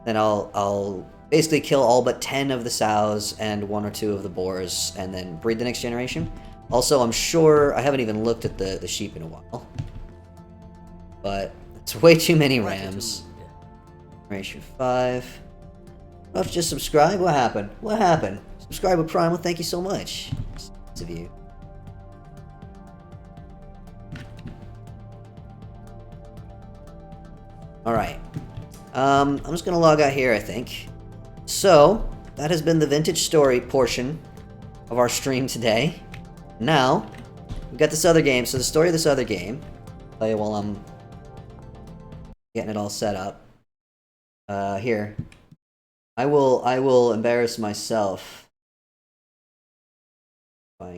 I'll basically kill all but 10 of the sows and 1 or 2 of the boars, and then breed the next generation. Also, I'm sure I haven't even looked at the sheep in a while, but it's way too many rams. Ratio 5. Oh, just subscribe? What happened? What happened? Subscribe with Prime? Well, thank you so much. Lots of you. Alright. I'm just gonna log out here, I think. So, that has been the vintage story portion of our stream today. Now, we've got this other game. So the story of this other game, I'll play while I'm getting it all set up. Here. I will embarrass myself. I'll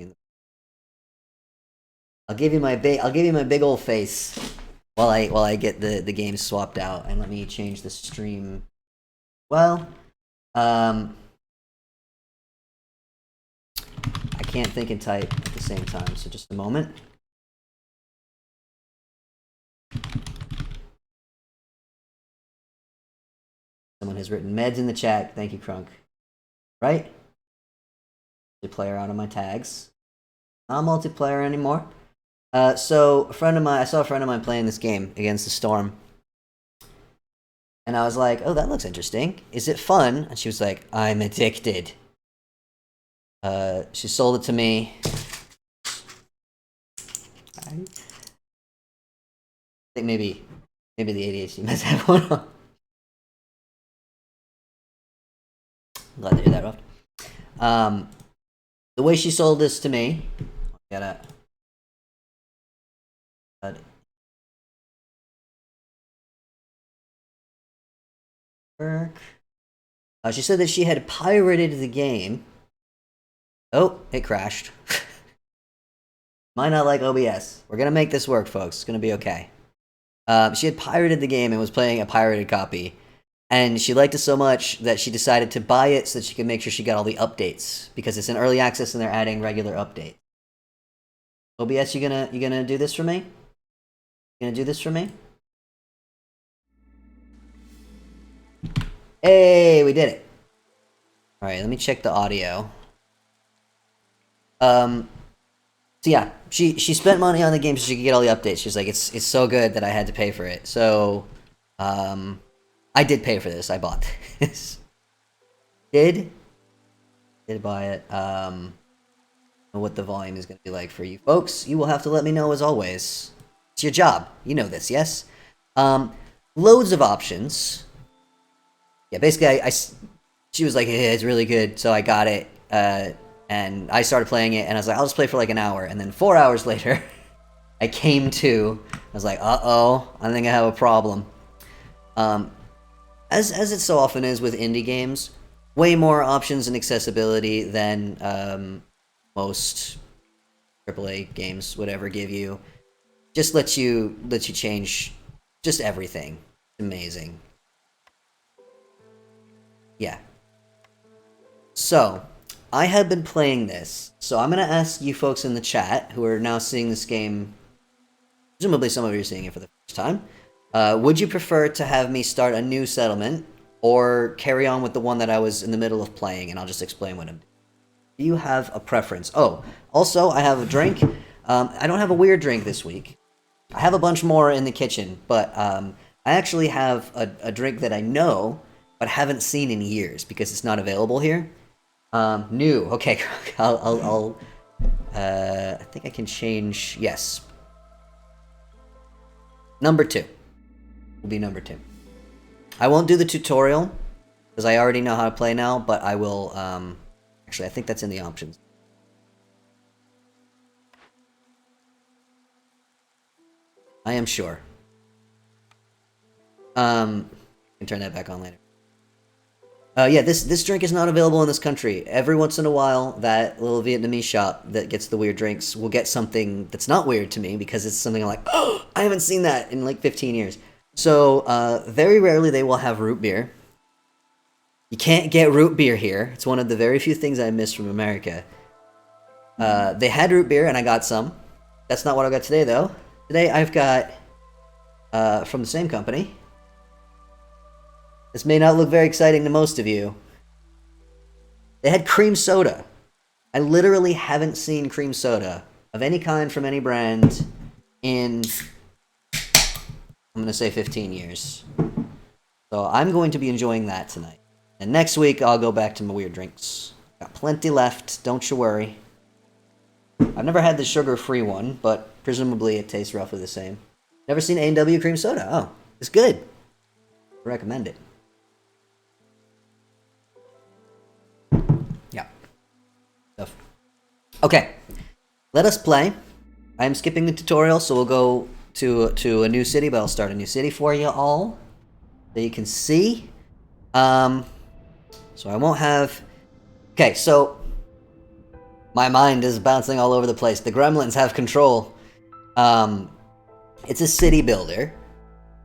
give you my big old face while I get the game swapped out, and let me change the stream. Well, I can't think and type at the same time, so just a moment. Someone has written meds in the chat. Thank you, Crunk. Right? Multiplayer out of my tags. Not multiplayer anymore. So I saw a friend of mine playing this game against the Storm. And I was like, oh, that looks interesting. Is it fun? And she was like, I'm addicted. She sold it to me. I think maybe the ADHD meds have one on. I'm glad to hear that, Ruff. The way she sold this to me, gotta. Work. She said that she had pirated the game. Oh, it crashed. Might not like OBS. We're gonna make this work, folks. It's gonna be okay. She had pirated the game and was playing a pirated copy. And she liked it so much that she decided to buy it so that she could make sure she got all the updates. Because it's in early access and they're adding regular updates. OBS, you gonna do this for me? You gonna do this for me? Hey, we did it. Alright, let me check the audio. So yeah, she spent money on the game so she could get all the updates. She's like, it's so good that I had to pay for it. So, I did pay for this. I bought this. Did buy it. What the volume is going to be like for you folks. You will have to let me know as always. It's your job. You know this, yes? Loads of options. Yeah, basically, she was like, hey, it's really good, so I got it. And I started playing it, and I was like, I'll just play for like an hour. And then 4 hours later, I came to. I was like, uh-oh, I think I have a problem. As it so often is with indie games, way more options and accessibility than most AAA games would ever give you. Just lets you change just everything. Amazing. Yeah. So, I have been playing this, so I'm going to ask you folks in the chat who are now seeing this game, presumably some of you are seeing it for the first time, would you prefer to have me start a new settlement or carry on with the one that I was in the middle of playing, and I'll just explain what I'm doing. Do you have a preference? Oh, also, I have a drink. I don't have a weird drink this week. I have a bunch more in the kitchen, but I actually have a drink that I know, but haven't seen in years because it's not available here. New. Okay, I'll I think I can change. Yes. Number 2 will be number 2. I won't do the tutorial because I already know how to play now, but I will. Actually, I think that's in the options. I am sure. I can turn that back on later. Yeah, this drink is not available in this country. Every once in a while, that little Vietnamese shop that gets the weird drinks will get something that's not weird to me because it's something I'm like, oh, I haven't seen that in like 15 years. So, very rarely they will have root beer. You can't get root beer here. It's one of the very few things I miss from America. They had root beer and I got some. That's not what I got today, though. Today I've got, from the same company. This may not look very exciting to most of you. They had cream soda. I literally haven't seen cream soda of any kind from any brand in, I'm going to say 15 years. So I'm going to be enjoying that tonight. And next week, I'll go back to my weird drinks. Got plenty left, don't you worry. I've never had the sugar-free one, but presumably it tastes roughly the same. Never seen A&W cream soda. Oh, it's good. I recommend it. Yeah. Stuff. Okay. Let us play. I am skipping the tutorial, so we'll go to a new city, but I'll start a new city for you all, so you can see. So I won't have... Okay, so... My mind is bouncing all over the place. The gremlins have control. It's a city builder.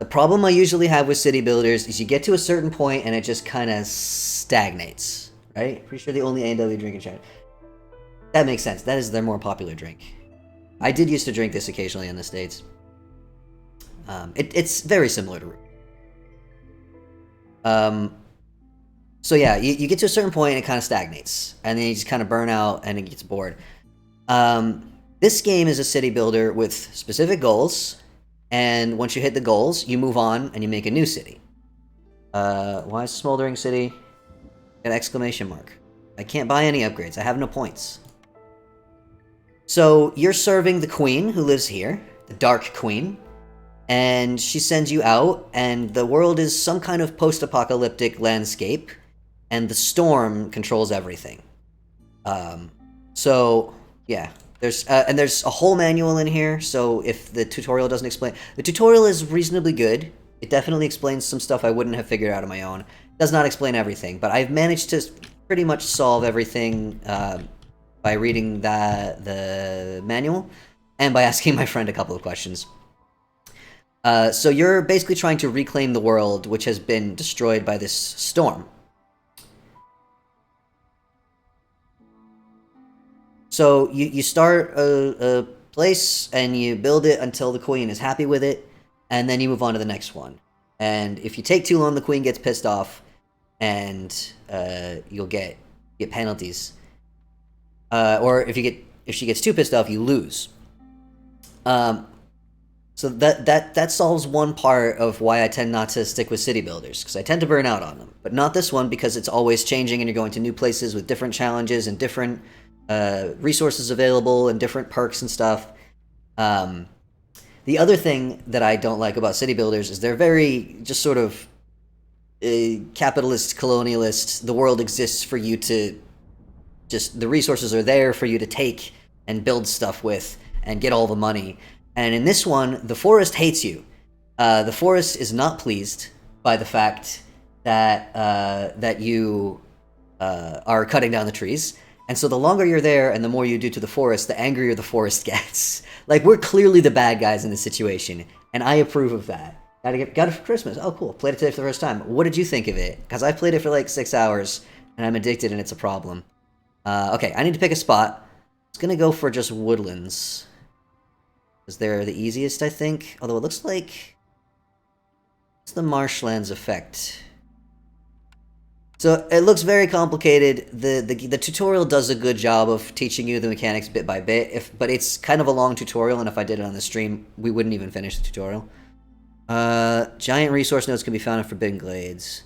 The problem I usually have with city builders is you get to a certain point and it just kind of stagnates, right? Pretty sure the only A&W drink in China. That makes sense. That is their more popular drink. I did used to drink this occasionally in the States. It's very similar to so yeah, you get to a certain point and it kind of stagnates. And then you just kind of burn out and it gets bored. This game is a city builder with specific goals. And once you hit the goals, you move on and you make a new city. Why is Smoldering City an exclamation mark? I can't buy any upgrades. I have no points. So you're serving the queen who lives here, the Dark Queen. And she sends you out, and the world is some kind of post-apocalyptic landscape, and the storm controls everything. So yeah, there's a whole manual in here. So if the tutorial doesn't explain, the tutorial is reasonably good. It definitely explains some stuff I wouldn't have figured out on my own. It does not explain everything, but I've managed to pretty much solve everything by reading the manual and by asking my friend a couple of questions. So you're basically trying to reclaim the world, which has been destroyed by this storm. So you start a place, and you build it until the queen is happy with it, and then you move on to the next one. And if you take too long, the queen gets pissed off, and you'll get penalties. Or if she gets too pissed off, you lose. So that solves one part of why I tend not to stick with city builders, because I tend to burn out on them. But not this one, because it's always changing and you're going to new places with different challenges and different resources available and different perks and stuff. The other thing that I don't like about city builders is they're very just sort of capitalist, colonialist. The world exists for you to the resources are there for you to take and build stuff with and get all the money. And in this one, the forest hates you. The forest is not pleased by the fact that you are cutting down the trees. And so the longer you're there and the more you do to the forest, the angrier the forest gets. Like, we're clearly the bad guys in this situation, and I approve of that. Got it for Christmas. Oh, cool. Played it today for the first time. What did you think of it? Because I played it for like 6 hours, and I'm addicted, and it's a problem. Okay, I need to pick a spot. I was going to go for just woodlands, because they're the easiest, I think. Although it looks like it's the marshlands effect. So it looks very complicated. The tutorial does a good job of teaching you the mechanics bit by bit. But it's kind of a long tutorial, and if I did it on the stream, we wouldn't even finish the tutorial. Giant resource nodes can be found in Forbidden Glades.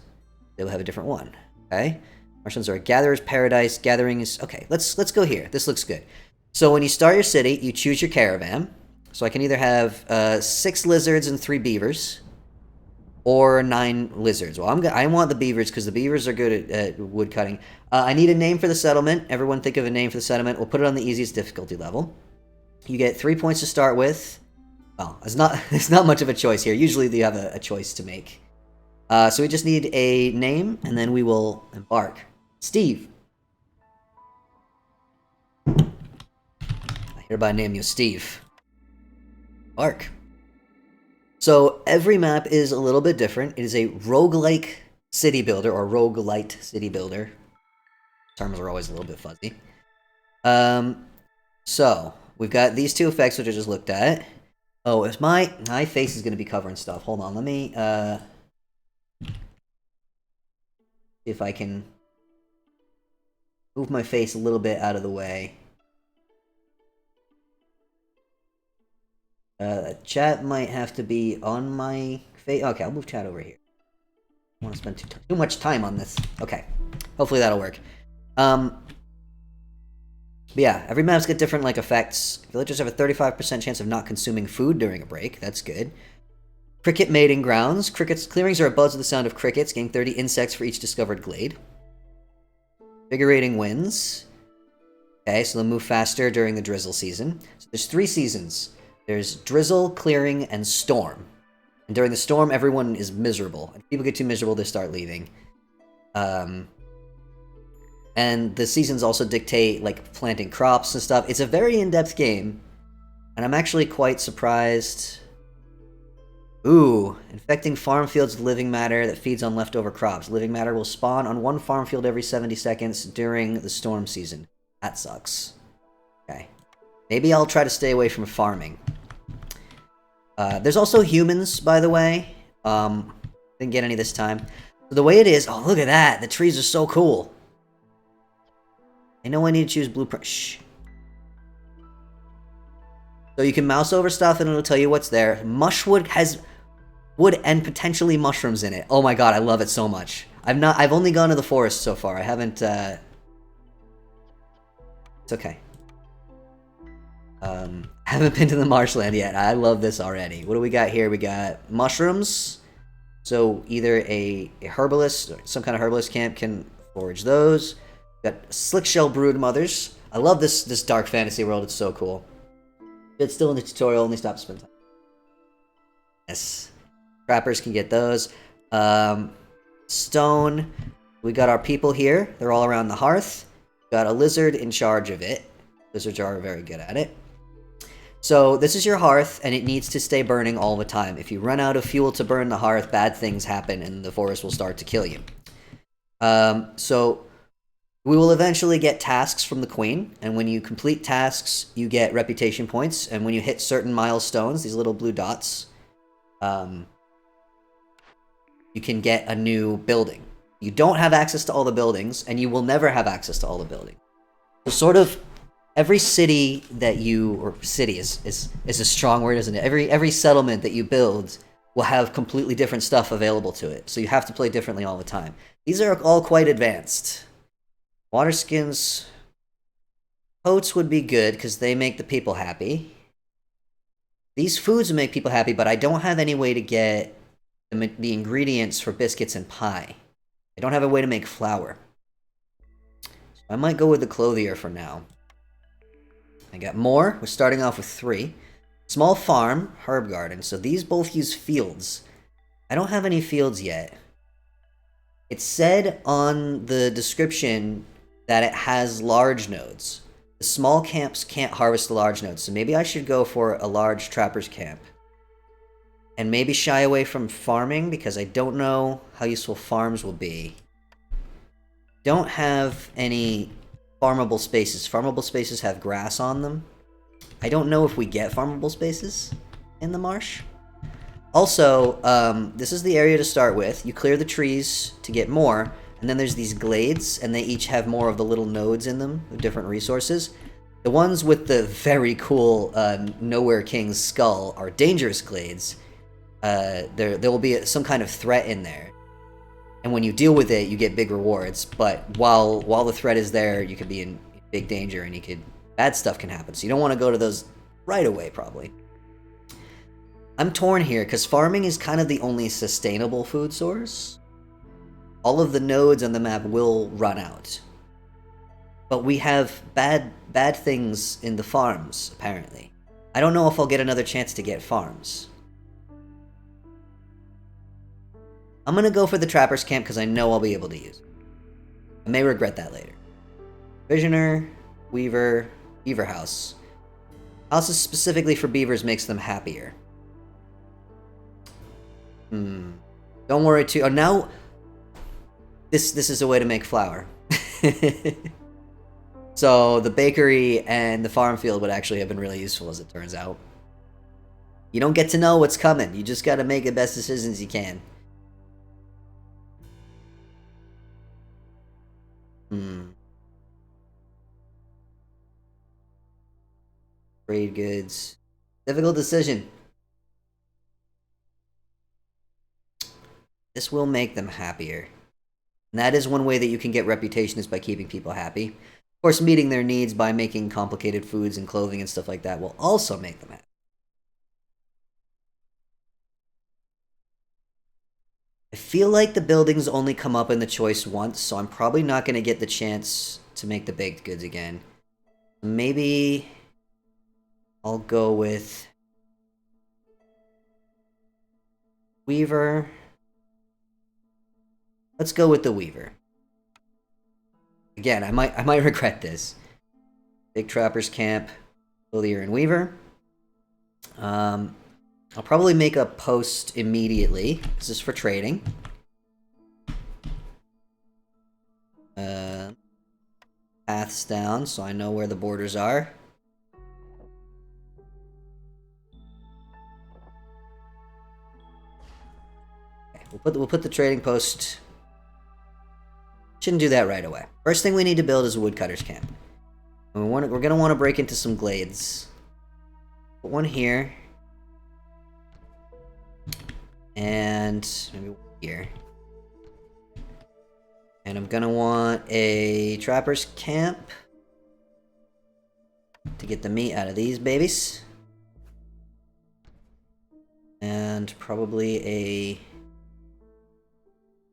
They will have a different one. Okay. Marshlands are a gatherer's paradise. Gathering is okay. Let's go here. This looks good. So when you start your city, you choose your caravan. So I can either have 6 lizards and 3 beavers, or 9 lizards. Well, I want the beavers because the beavers are good at wood cutting. I need a name for the settlement. Everyone think of a name for the settlement. We'll put it on the easiest difficulty level. You get 3 points to start with. Well, it's not much of a choice here. Usually you have a choice to make. So we just need a name, and then we will embark. Steve. I hereby name you Steve. Embark. So every map is a little bit different. It is a roguelike city builder, or roguelite city builder. Terms are always a little bit fuzzy. So we've got these 2 effects which I just looked at. Oh, it's my face is going to be covering stuff. Hold on, let me see if I can Move my face a little bit out of the way. Chat might have to be on my face. Okay, I'll move chat over here. I don't want to spend too much time on this. Okay. Hopefully that'll work. But yeah, every map's got different like effects. Villagers have a 35% chance of not consuming food during a break. That's good. Cricket mating grounds. Crickets clearings are a buzz with the sound of crickets, getting 30 insects for each discovered glade. Invigorating winds. Okay, so they'll move faster during the drizzle season. So there's 3 seasons. There's drizzle, clearing, and storm. And during the storm, everyone is miserable. If people get too miserable, they start leaving. And the seasons also dictate, like, planting crops and stuff. It's a very in-depth game. And I'm actually quite surprised. Ooh, infecting farm fields with living matter that feeds on leftover crops. Living matter will spawn on one farm field every 70 seconds during the storm season. That sucks. Okay. Maybe I'll try to stay away from farming. There's also humans, by the way. Didn't get any this time. So the way it is... Oh, look at that! The trees are so cool! I know I need to choose blueprint. Shh. So you can mouse over stuff and it'll tell you what's there. Mushwood has wood and potentially mushrooms in it. Oh my god, I love it so much. I've only gone to the forest so far. I haven't, It's okay. Haven't been to the marshland yet. I love this already. What do we got here? We got mushrooms. So either a herbalist, or some kind of herbalist camp can forage those. We got slickshell brood mothers. I love this dark fantasy world. It's so cool. It's still in the tutorial. Only stop to spend time. Yes. Trappers can get those. Stone. We got our people here. They're all around the hearth. Got a lizard in charge of it. Lizards are very good at it. So this is your hearth, and it needs to stay burning all the time. If you run out of fuel to burn the hearth, bad things happen, and the forest will start to kill you. So we will eventually get tasks from the queen, and when you complete tasks, you get reputation points, and when you hit certain milestones, these little blue dots, you can get a new building. You don't have access to all the buildings, and you will never have access to all the buildings. So sort of every city that you, or city is a strong word, isn't it? Every settlement that you build will have completely different stuff available to it. So you have to play differently all the time. These are all quite advanced. Water skins, coats would be good because they make the people happy. These foods would make people happy, but I don't have any way to get the ingredients for biscuits and pie. I don't have a way to make flour. So I might go with the clothier for now. I got more. We're starting off with 3. Small farm, herb garden. So these both use fields. I don't have any fields yet. It said on the description that it has large nodes. The small camps can't harvest the large nodes, so maybe I should go for a large trapper's camp. And maybe shy away from farming, because I don't know how useful farms will be. Don't have any farmable spaces. Farmable spaces have grass on them. I don't know if we get farmable spaces in the marsh. Also, this is the area to start with. You clear the trees to get more, and then there's these glades, and they each have more of the little nodes in them of different resources. The ones with the very cool Nowhere King's skull are dangerous glades. There will be some kind of threat in there. And when you deal with it, you get big rewards. But while the threat is there, you could be in big danger, and bad stuff can happen. So you don't want to go to those right away, probably. I'm torn here, because farming is kind of the only sustainable food source. All of the nodes on the map will run out. But we have bad things in the farms, apparently. I don't know if I'll get another chance to get farms. I'm gonna go for the Trapper's Camp because I know I'll be able to use it. I may regret that later. Visioner, Weaver, Beaver House. Houses specifically for beavers makes them happier. Don't worry too. Oh, now this is a way to make flour. So the bakery and the farm field would actually have been really useful, as it turns out. You don't get to know what's coming. You just gotta make the best decisions you can. Trade goods. Difficult decision. This will make them happier. And that is one way that you can get reputation, is by keeping people happy. Of course, meeting their needs by making complicated foods and clothing and stuff like that will also make them happy. I feel like the buildings only come up in the choice once, so I'm probably not going to get the chance to make the baked goods again. Maybe I'll go with Weaver. Let's go with the Weaver. Again, I might regret this. Big Trappers Camp, Clothier and Weaver. I'll probably make a post immediately. This is for trading. Paths down, so I know where the borders are. Okay, we'll put the trading post. Shouldn't do that right away. First thing we need to build is a woodcutter's camp. We're gonna want to break into some glades. Put one here. And maybe one here. And I'm gonna want a trapper's camp to get the meat out of these babies. And probably a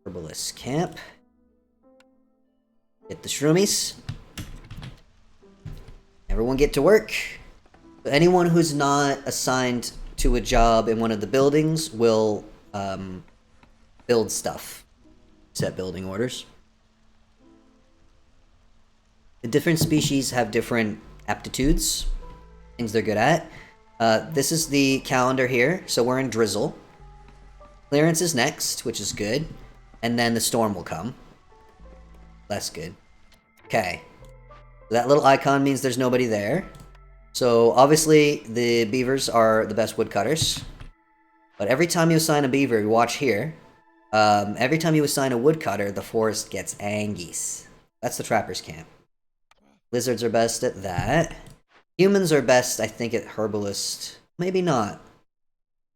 herbalist camp. Get the shroomies. Everyone get to work. Anyone who's not assigned to a job in one of the buildings will build stuff. Set building orders. The different species have different aptitudes, things they're good at. This is the calendar here, so we're in drizzle. Clearance is next, which is good. And then the storm will come. That's good. Okay. That little icon means there's nobody there. So obviously the beavers are the best woodcutters. But every time you assign a beaver, you watch here. Every time you assign a woodcutter, the forest gets angies. That's the trapper's camp. Lizards are best at that. Humans are best, I think, at herbalist. Maybe not.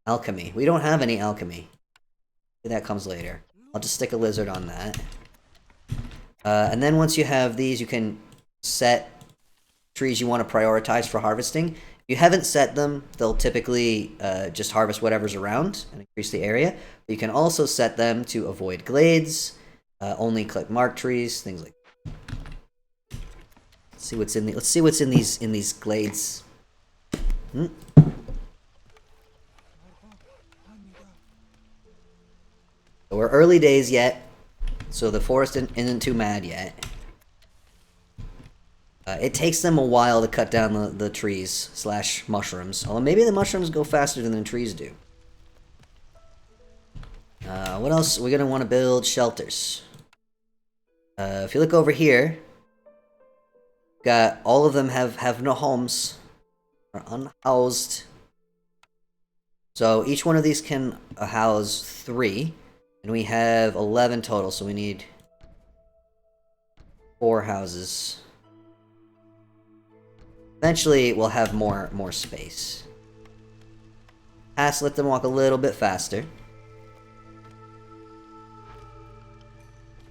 Alchemy. We don't have any alchemy. That comes later. I'll just stick a lizard on that. And then once you have these, you can set trees you want to prioritize for harvesting. If you haven't set them, they'll typically just harvest whatever's around and increase the area. But you can also set them to avoid glades, only click marked trees, things like that. Let's see what's in these glades. So we're early days yet, so the forest isn't too mad yet. It takes them a while to cut down the trees / mushrooms. Although maybe the mushrooms go faster than the trees do. What else? We're gonna want to build shelters. If you look over here, got all of them have no homes, are unhoused. So each one of these can house 3, and we have 11 total. So we need 4 houses. Eventually, we'll have more space. Let them walk a little bit faster.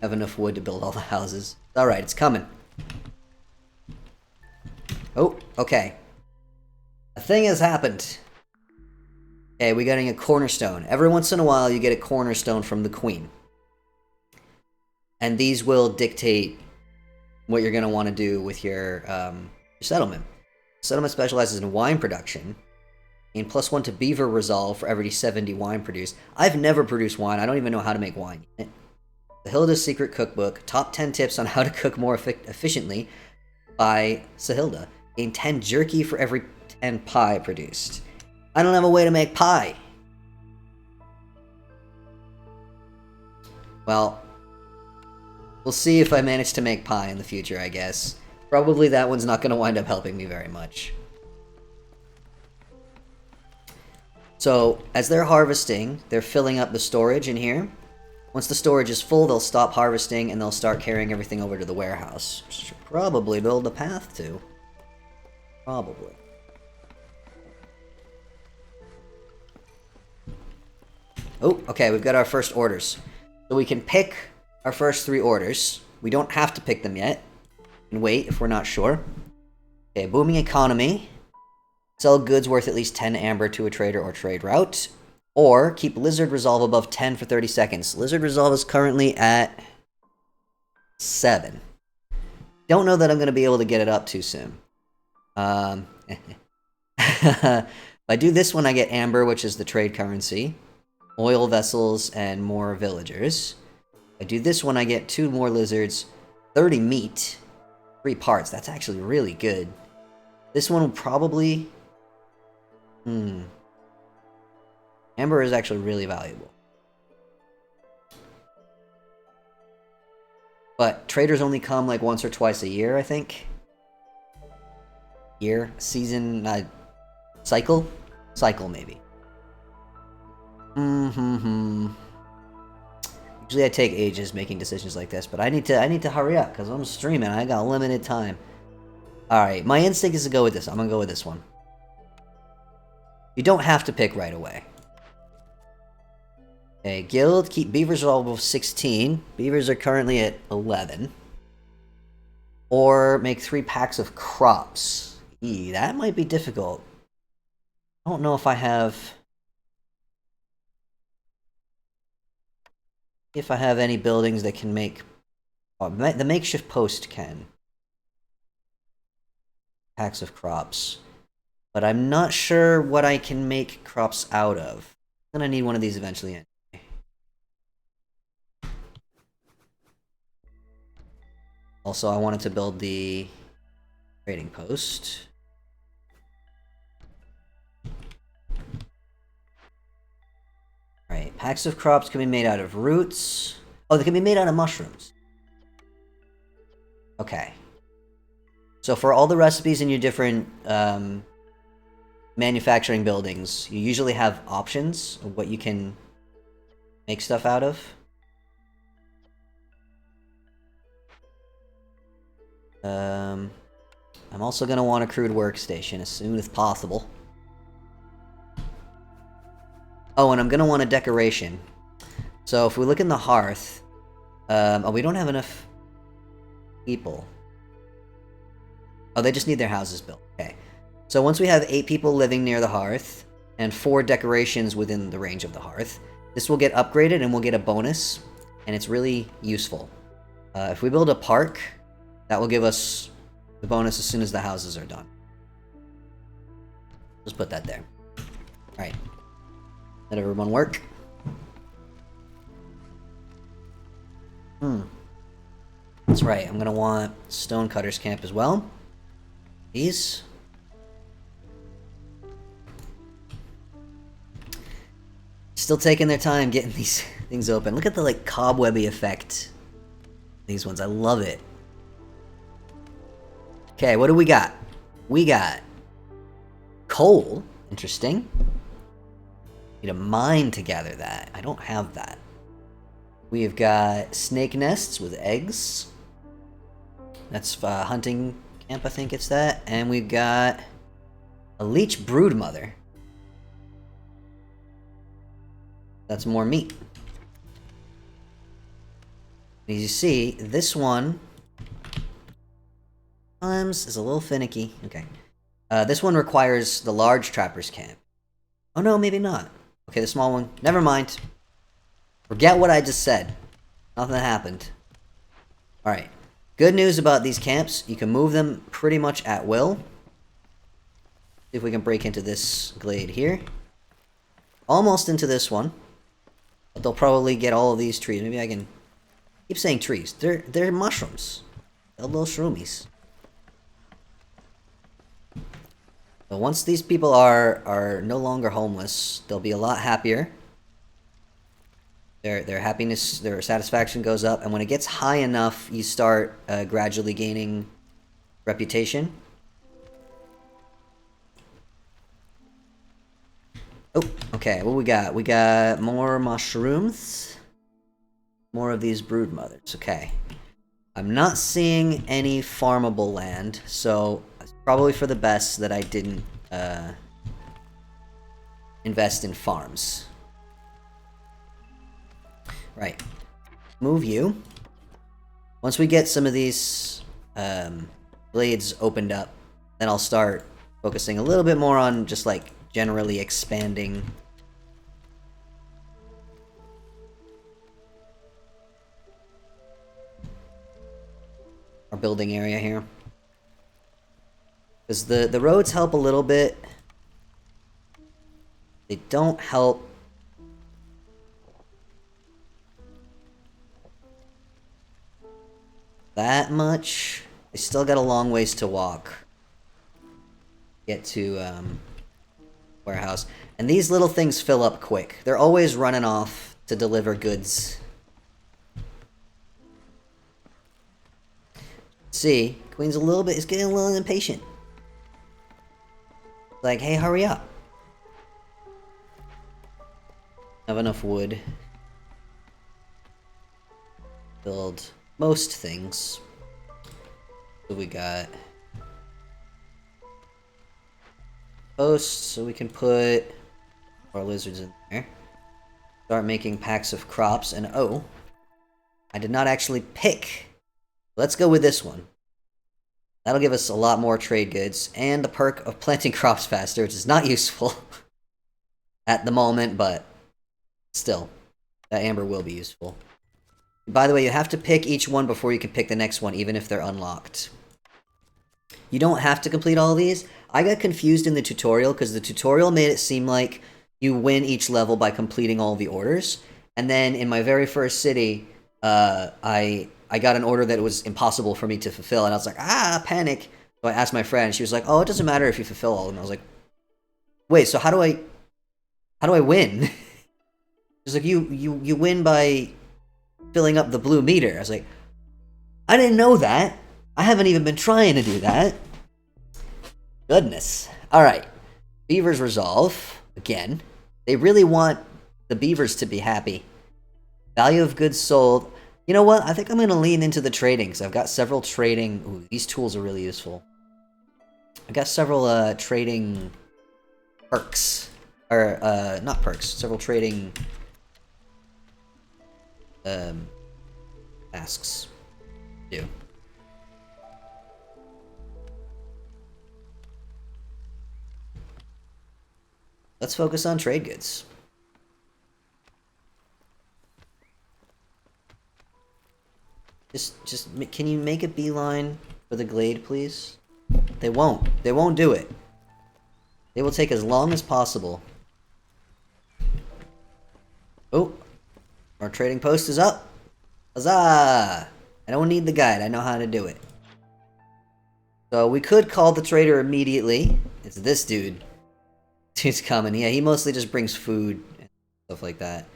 Have enough wood to build all the houses. Alright, it's coming. Oh, okay. A thing has happened. Okay, we're getting a cornerstone. Every once in a while, you get a cornerstone from the queen. And these will dictate what you're going to want to do with your settlement. Settlement specializes in wine production. And +1 to beaver resolve for every 70 wine produced. I've never produced wine. I don't even know how to make wine yet. Sahilda's Secret Cookbook. Top 10 tips on how to cook more efficiently by Sahilda. Gain 10 jerky for every 10 pie produced. I don't have a way to make pie. Well, we'll see if I manage to make pie in the future, I guess. Probably that one's not going to wind up helping me very much. So, as they're harvesting, they're filling up the storage in here. Once the storage is full, they'll stop harvesting and they'll start carrying everything over to the warehouse. Should probably build a path to. Probably. Oh, okay, we've got our first orders. So we can pick our first 3 orders. We don't have to pick them yet. And wait if we're not sure. Okay, booming economy. Sell goods worth at least 10 amber to a trader or trade route. Or keep Lizard Resolve above 10 for 30 seconds. Lizard Resolve is currently at 7. Don't know that I'm going to be able to get it up too soon. If I do this one, I get amber, which is the trade currency. Oil vessels and more villagers. If I do this one, I get 2 more lizards. 30 meat. 3 parts. That's actually really good. This one will probably... Amber is actually really valuable. But traders only come like once or twice a year, I think. Year? Season? Cycle? Cycle, maybe. Usually I take ages making decisions like this, but I need to hurry up because I'm streaming. I got limited time. Alright, my instinct is to go with this. I'm gonna go with this one. You don't have to pick right away. Okay, guild, keep beavers all above 16. Beavers are currently at 11. Or make 3 packs of crops. That might be difficult. I don't know if I have... If I have any buildings that can make... Oh, the makeshift post can. Packs of crops. But I'm not sure what I can make crops out of. I'm gonna need one of these eventually anyway. Also, I wanted to build the trading post. Alright, packs of crops can be made out of roots. Oh, they can be made out of mushrooms. Okay. So for all the recipes in your different manufacturing buildings, you usually have options of what you can make stuff out of. I'm also going to want a crude workstation as soon as possible. Oh, and I'm going to want a decoration. So if we look in the hearth... oh, we don't have enough people. Oh, they just need their houses built. Okay. So once we have 8 people living near the hearth, and 4 decorations within the range of the hearth, this will get upgraded and we'll get a bonus, and it's really useful. If we build a park, that will give us the bonus as soon as the houses are done. Just put that there. Alright. Let everyone work. That's right, I'm gonna want Stonecutter's Camp as well. These. Still taking their time getting these things open. Look at the like cobwebby effect. These ones, I love it. Okay, what do we got? We got coal. Interesting. Need a mine to gather that. I don't have that. We've got snake nests with eggs. That's hunting camp, I think it's that. And we've got a leech brood mother. That's more meat. As you see, this one is a little finicky. Okay. This one requires the large trapper's camp. Oh no, maybe not. Okay, the small one. Never mind. Forget what I just said. Nothing happened. Alright. Good news about these camps. You can move them pretty much at will. See if we can break into this glade here. Almost into this one. But they'll probably get all of these trees. Maybe I can... keep saying trees. They're mushrooms. They're little shroomies. But once these people are no longer homeless, they'll be a lot happier. Their happiness, their satisfaction goes up, and when it gets high enough, you start gradually gaining reputation. Oh, okay, what we got? We got more mushrooms. More of these brood mothers, okay. I'm not seeing any farmable land, so it's probably for the best that I didn't invest in farms. Right. Move you. Once we get some of these blades opened up, then I'll start focusing a little bit more on just like generally expanding our building area here. Because the roads help a little bit. They don't help that much. They still got a long ways to walk. Get to warehouse. And these little things fill up quick. They're always running off to deliver goods. See, Queen's is getting a little impatient. Like, hey, hurry up. Have enough wood. Build most things. So we got posts, so we can put our lizards in there. Start making packs of crops, and oh, I did not actually pick. Let's go with this one. That'll give us a lot more trade goods, and the perk of planting crops faster, which is not useful at the moment, but still, that amber will be useful. By the way, you have to pick each one before you can pick the next one, even if they're unlocked. You don't have to complete all of these. I got confused in the tutorial because the tutorial made it seem like you win each level by completing all the orders. And then in my very first city, I got an order that was impossible for me to fulfill, and I was like, panic. So I asked my friend, and she was like, oh, it doesn't matter if you fulfill all of them. I was like, wait, so how do I win? She's like, you win by filling up the blue meter. I was like, I didn't know that. I haven't even been trying to do that. Goodness. Alright. Beavers resolve. Again. They really want the beavers to be happy. Value of goods sold. You know what? I think I'm going to lean into the trading, because I've got several trading... Ooh, these tools are really useful. I've got several trading perks. Or, not perks. Several trading... tasks. Do. Let's focus on trade goods. Just can you make a beeline for the glade, please? They won't. They won't do it. They will take as long as possible. Oh, our trading post is up. Huzzah! I don't need the guide. I know how to do it. So we could call the trader immediately. It's this dude. Dude's coming. Yeah, he mostly just brings food and stuff like that.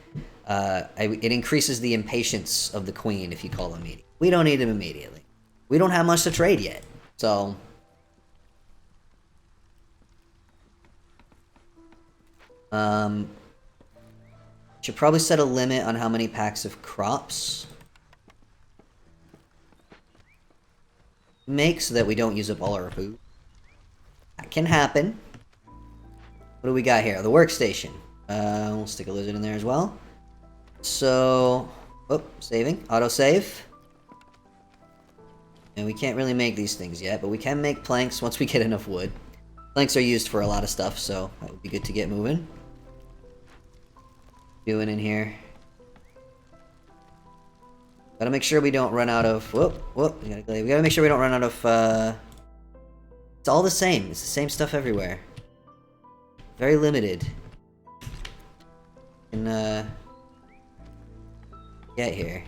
It increases the impatience of the queen if you call him immediately. We don't need him immediately. We don't have much to trade yet. So... should probably set a limit on how many packs of crops make so that we don't use up all our food. That can happen. What do we got here? The workstation. We'll stick a lizard in there as well. So, oh, saving. Autosave. And we can't really make these things yet, but we can make planks once we get enough wood. Planks are used for a lot of stuff, so that would be good to get moving. Doing in here. Gotta make sure we don't run out of... Whoop. We gotta make sure we don't run out of... It's all the same. It's the same stuff everywhere. Very limited. Can, get here.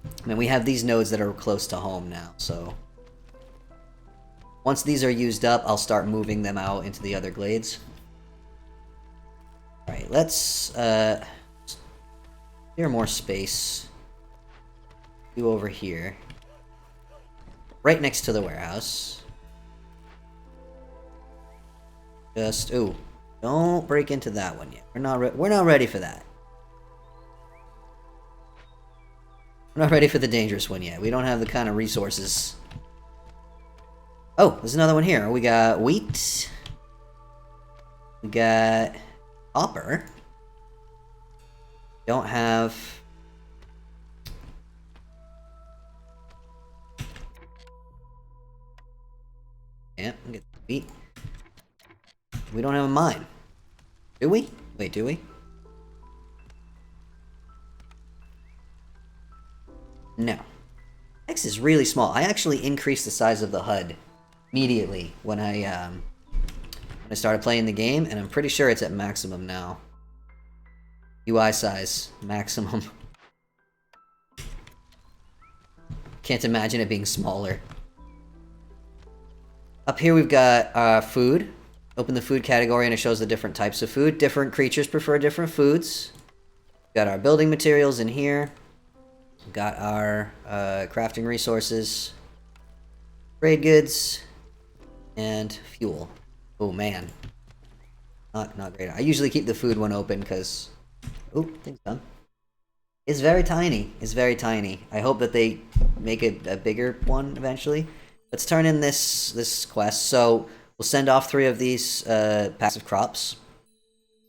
I mean, we have these nodes that are close to home now, so... Once these are used up, I'll start moving them out into the other glades. Alright, let's, clear more space. Do over here. Right next to the warehouse. Just, ooh, don't break into that one yet. We're not ready for that. We're not ready for the dangerous one yet. We don't have the kind of resources. Oh, there's another one here. We got wheat. We got copper. Don't have... Yeah, get the beat. We don't have a mine. Do we? Wait, do we? No. X is really small. I actually increased the size of the HUD immediately when I started playing the game, and I'm pretty sure it's at maximum now. UI size, maximum. Can't imagine it being smaller. Up here we've got food. Open the food category and it shows the different types of food. Different creatures prefer different foods. We've got our building materials in here. We've got our crafting resources, trade goods, and fuel. Oh man, not great. I usually keep the food one open because, oh, thing's done. It's very tiny. It's very tiny. I hope that they make it a bigger one eventually. Let's turn in this quest. So we'll send off 3 of these passive crops,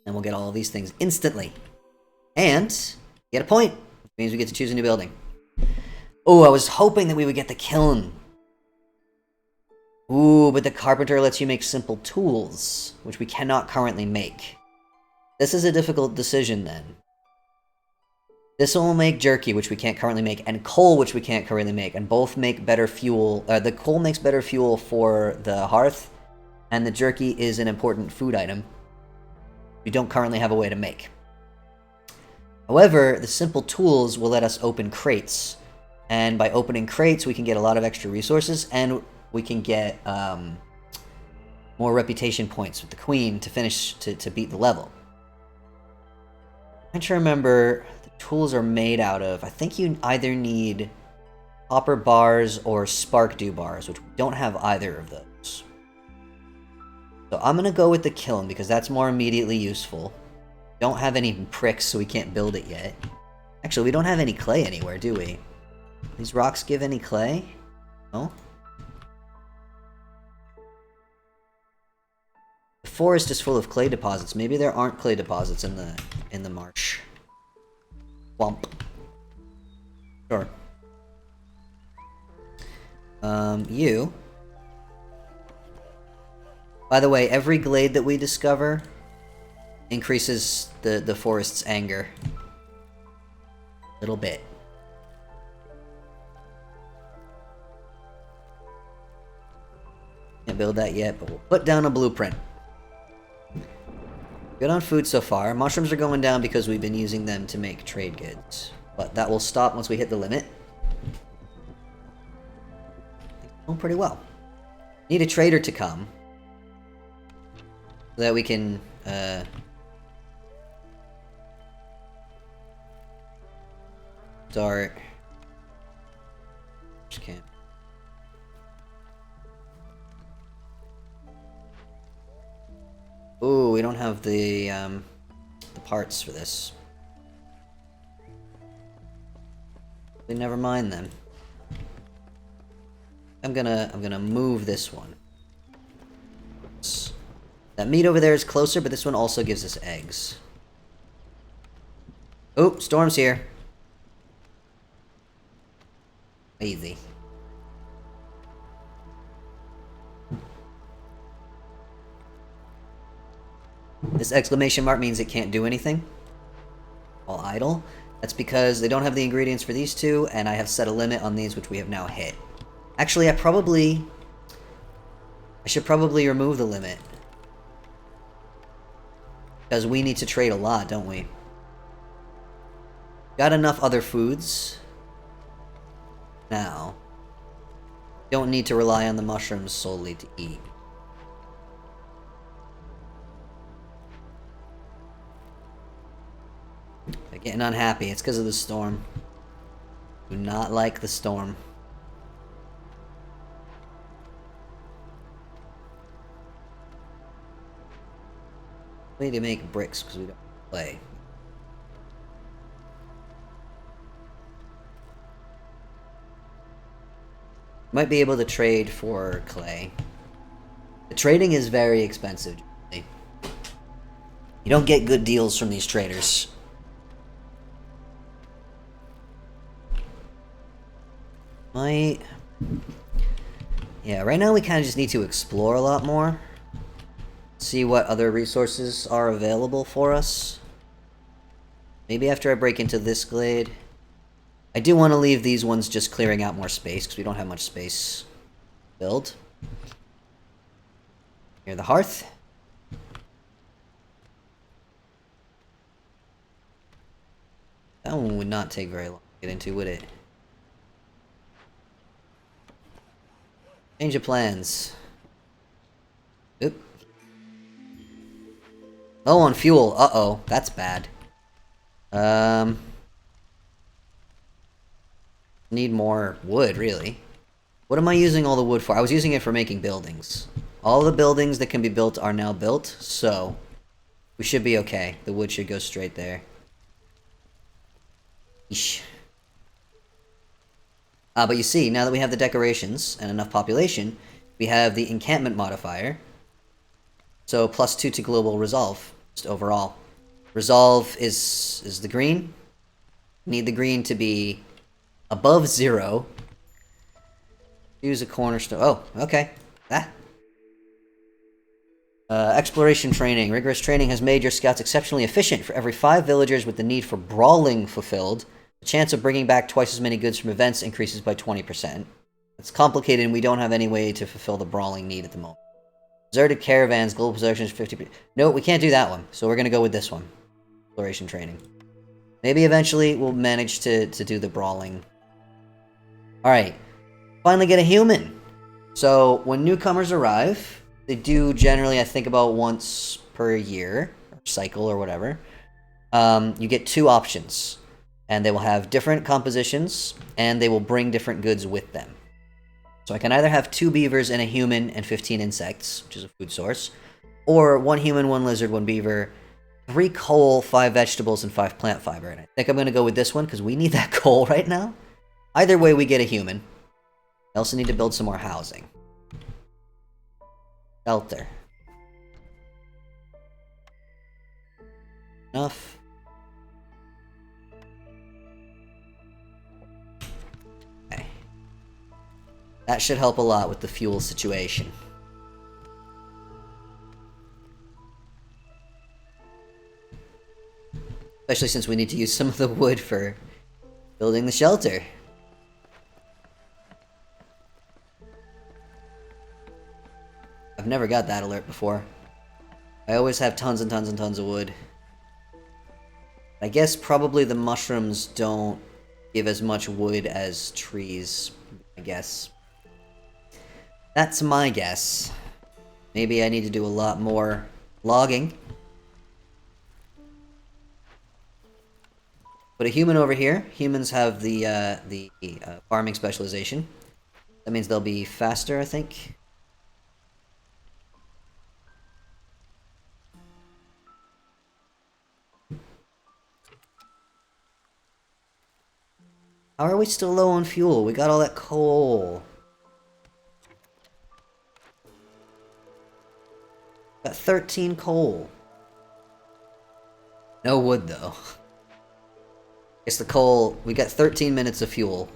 and we'll get all of these things instantly, and get a point. Which means we get to choose a new building. Oh, I was hoping that we would get the kiln. Ooh, but the carpenter lets you make simple tools, which we cannot currently make. This is a difficult decision then. This will make jerky, which we can't currently make, and coal, which we can't currently make, and both make better fuel. The coal makes better fuel for the hearth, and the jerky is an important food item we don't currently have a way to make. However, the simple tools will let us open crates, and by opening crates, we can get a lot of extra resources, and we can get more reputation points with the queen to finish to beat the level. I'm trying to remember the tools are made out of. I think you either need copper bars or spark dew bars, which we don't have either of those. So I'm gonna go with the kiln because that's more immediately useful. Don't have any bricks, so we can't build it yet. Actually, we don't have any clay anywhere, do we? These rocks give any clay? No? The forest is full of clay deposits. Maybe there aren't clay deposits in the marsh. Womp. Sure. You. By the way, every glade that we discover increases the forest's anger. A little bit. Can't build that yet, but we'll put down a blueprint. Good on food so far. Mushrooms are going down because we've been using them to make trade goods. But that will stop once we hit the limit. Going pretty well. Need a trader to come. So that we can, start... Just can't. Ooh, we don't have the parts for this. Never mind then. I'm gonna move this one. That meat over there is closer, but this one also gives us eggs. Oh, storm's here. Easy. This exclamation mark means it can't do anything. All idle. That's because they don't have the ingredients for these two, and I have set a limit on these, which we have now hit. Actually, I should probably remove the limit. Because we need to trade a lot, don't we? Got enough other foods. Now. Don't need to rely on the mushrooms solely to eat. They're getting unhappy. It's because of the storm. Do not like the storm. We need to make bricks because we don't play. Might be able to trade for clay. The trading is very expensive. You don't get good deals from these traders. Might... Yeah, right now we kind of just need to explore a lot more. See what other resources are available for us. Maybe after I break into this glade. I do want to leave these ones just clearing out more space, because we don't have much space to build. Near the hearth. That one would not take very long to get into, would it? Change of plans. Oop. Low on fuel. Uh-oh. That's bad. Need more wood, really. What am I using all the wood for? I was using it for making buildings. All the buildings that can be built are now built, so we should be okay. The wood should go straight there. Eesh. But you see, now that we have the decorations and enough population, we have the encampment modifier. So +2 to global resolve, just overall. Resolve is the green. Need the green to be above 0. Use a cornerstone. Oh, okay. Ah. Exploration training. Rigorous training has made your scouts exceptionally efficient. For every 5 villagers with the need for brawling fulfilled, the chance of bringing back twice as many goods from events increases by 20%. It's complicated and we don't have any way to fulfill the brawling need at the moment. Deserted caravans, global possessions, 50%. No, we can't do that one, so we're going to go with this one. Exploration training. Maybe eventually we'll manage to do the brawling. Alright. Finally get a human. So, when newcomers arrive, they do generally, I think, about once per year, or cycle, or whatever. You get 2 options. And they will have different compositions, and they will bring different goods with them. So I can either have 2 beavers and a human and 15 insects, which is a food source, or 1 human, 1 lizard, 1 beaver, 3 coal, 5 vegetables, and 5 plant fiber. And I think I'm going to go with this one, because we need that coal right now. Either way, we get a human. I also need to build some more housing. Shelter. Enough. Okay. That should help a lot with the fuel situation. Especially since we need to use some of the wood for building the shelter. I've never got that alert before. I always have tons and tons and tons of wood. I guess probably the mushrooms don't give as much wood as trees, I guess. That's my guess. Maybe I need to do a lot more logging. Put a human over here. Humans have the farming specialization. That means they'll be faster, I think. How are we still low on fuel? We got all that coal. Got 13 coal. No wood, though. Guess the coal... We got 13 minutes of fuel.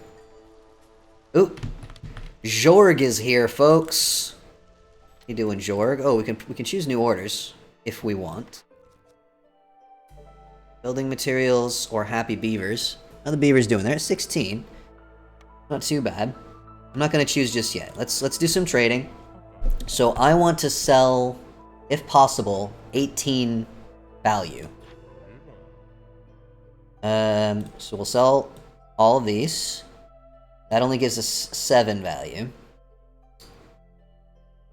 Oop. Jorg is here, folks. What you doing, Jorg? Oh, we can choose new orders if we want. Building materials or happy beavers. How the beavers doing? They're at 16. Not too bad. I'm not gonna choose just yet. Let's do some trading. So I want to sell, if possible, 18 value. So we'll sell all of these. That only gives us 7 value.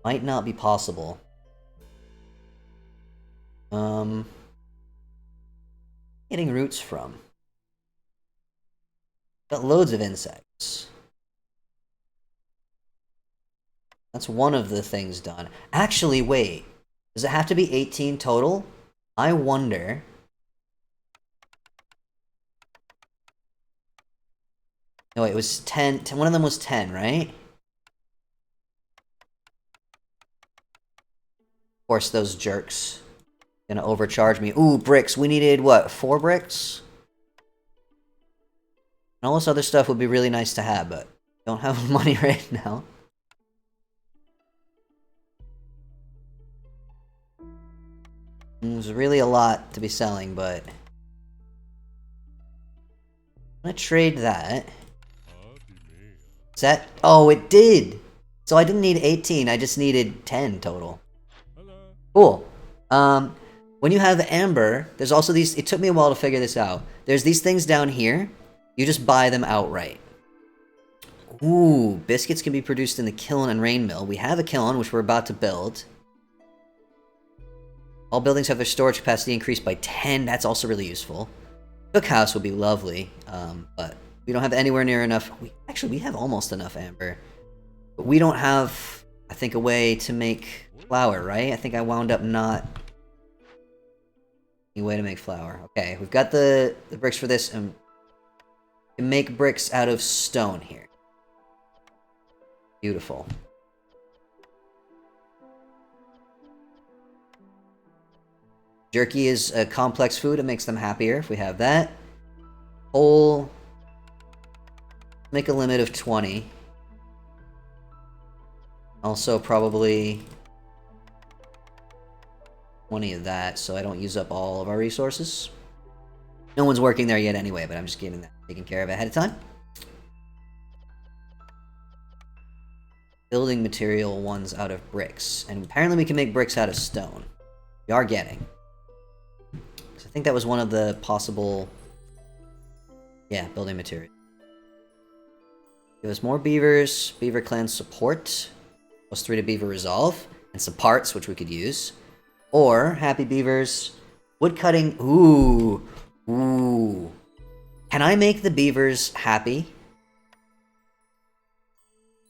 Might not be possible. Getting roots from. Got loads of insects. That's one of the things done. Actually, wait. Does it have to be 18 total? I wonder. No, it was 10. One of them was 10, right? Of course, those jerks. Gonna overcharge me. Ooh, bricks. We needed, what, 4 bricks? And all this other stuff would be really nice to have, but Don't have money right now. There's really a lot to be selling, but I'm gonna trade that. Is that? Oh, it did! So I didn't need 18, I just needed 10 total. Cool. When you have amber, there's also these... It took me a while to figure this out. There's these things down here. You just buy them outright. Ooh, biscuits can be produced in the kiln and rain mill. We have a kiln, which we're about to build. All buildings have their storage capacity increased by 10. That's also really useful. Cookhouse would be lovely, but we don't have anywhere near enough. Actually, we have almost enough amber. But we don't have, I think, a way to make flour, right? I think I wound up not... Any way to make flour. Okay, we've got the bricks for this, and we can make bricks out of stone here. Beautiful. Jerky is a complex food. It makes them happier if we have that. Coal. Make a limit of 20. Also, probably 20 of that, so I don't use up all of our resources. No one's working there yet anyway, but I'm just getting that taken care of ahead of time. Building material ones out of bricks. And apparently we can make bricks out of stone. We are getting. So I think that was one of the possible... Yeah, building material. Give us more beavers, beaver clan support, +3 to beaver resolve, and some parts which we could use. Or, happy beavers, wood cutting, ooh, ooh. Can I make the beavers happy?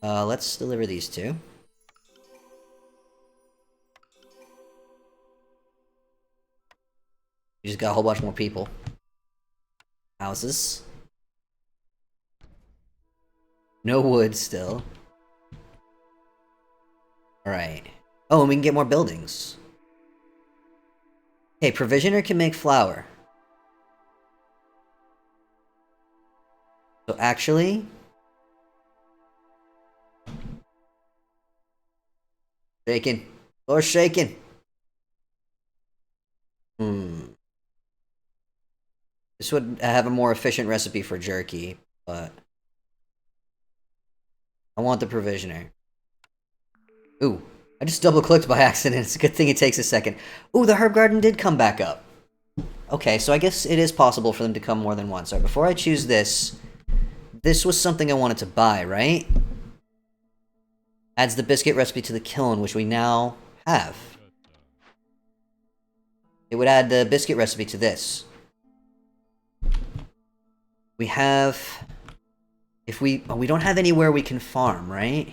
Let's deliver these two. We just got a whole bunch more people. Houses. No wood still. Alright. Oh, and we can get more buildings. Okay, provisioner can make flour. So actually... Shaking. Floor's shaking. This would have a more efficient recipe for jerky, but... I want the provisioner. Ooh, I just double-clicked by accident. It's a good thing it takes a second. Ooh, the herb garden did come back up. Okay, so I guess it is possible for them to come more than once. Alright, before I choose this... This was something I wanted to buy, right? Adds the biscuit recipe to the kiln, which we now have. It would add the biscuit recipe to this. We have... If we... Oh, we don't have anywhere we can farm, right?